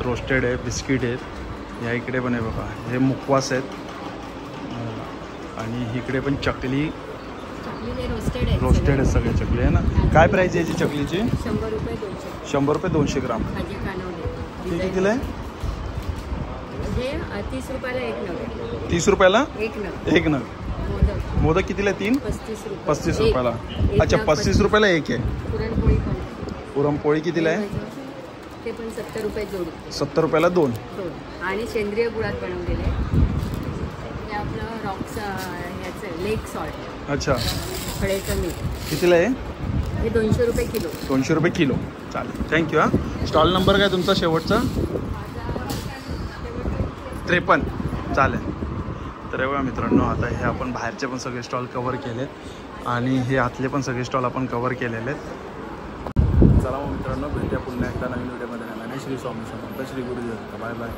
रोस्टेड आहे, बिस्किट आहेत. या इकडे पण आहे बघा हे मुखवास आहेत. आणि इकडे पण चकली रोस्टेड आहे सगळे चकली आहे ना. काय प्राईस आहे याची चकलीची? 100 रुपये 200. 100 रुपये 200 ग्राम. किती कितीला आहे? 30 रुपयाला एक नग. 30 रुपयाला एक नग. मोदक. मोदक कितीला? 3 35 रुपयाला. अच्छा 35 रुपयाला एक आहे. पुरणपोळी पण. पुरणपोळी कितीला आहे? ते पण 70 रुपये जोड. 70 रुपयाला 2. आणि सेंद्रिय गुळात बनवलेले हे आपलं रॉक्स याचं लेक सॉल्ट. अच्छा खडेचं मीठ. कितीला आहे? हे 200 रुपये किलो. 200 रुपये किलो. चालेल थँक्यू. हां स्टॉल नंबर काय तुमचा शेवटचा? 53. चालेल. तर बघा मित्रांनो आता हे आपण बाहेरचे पण सगळे स्टॉल कवर केलेत आणि हे आतले पण सगळे स्टॉल आपण कवर केलेले आहेत. चला मग मित्रांनो भेटूया पुन्हा एकदा नवीन व्हिडिओमध्ये. श्री स्वामी समर्थ. श्री गुरुदेव. Bye bye.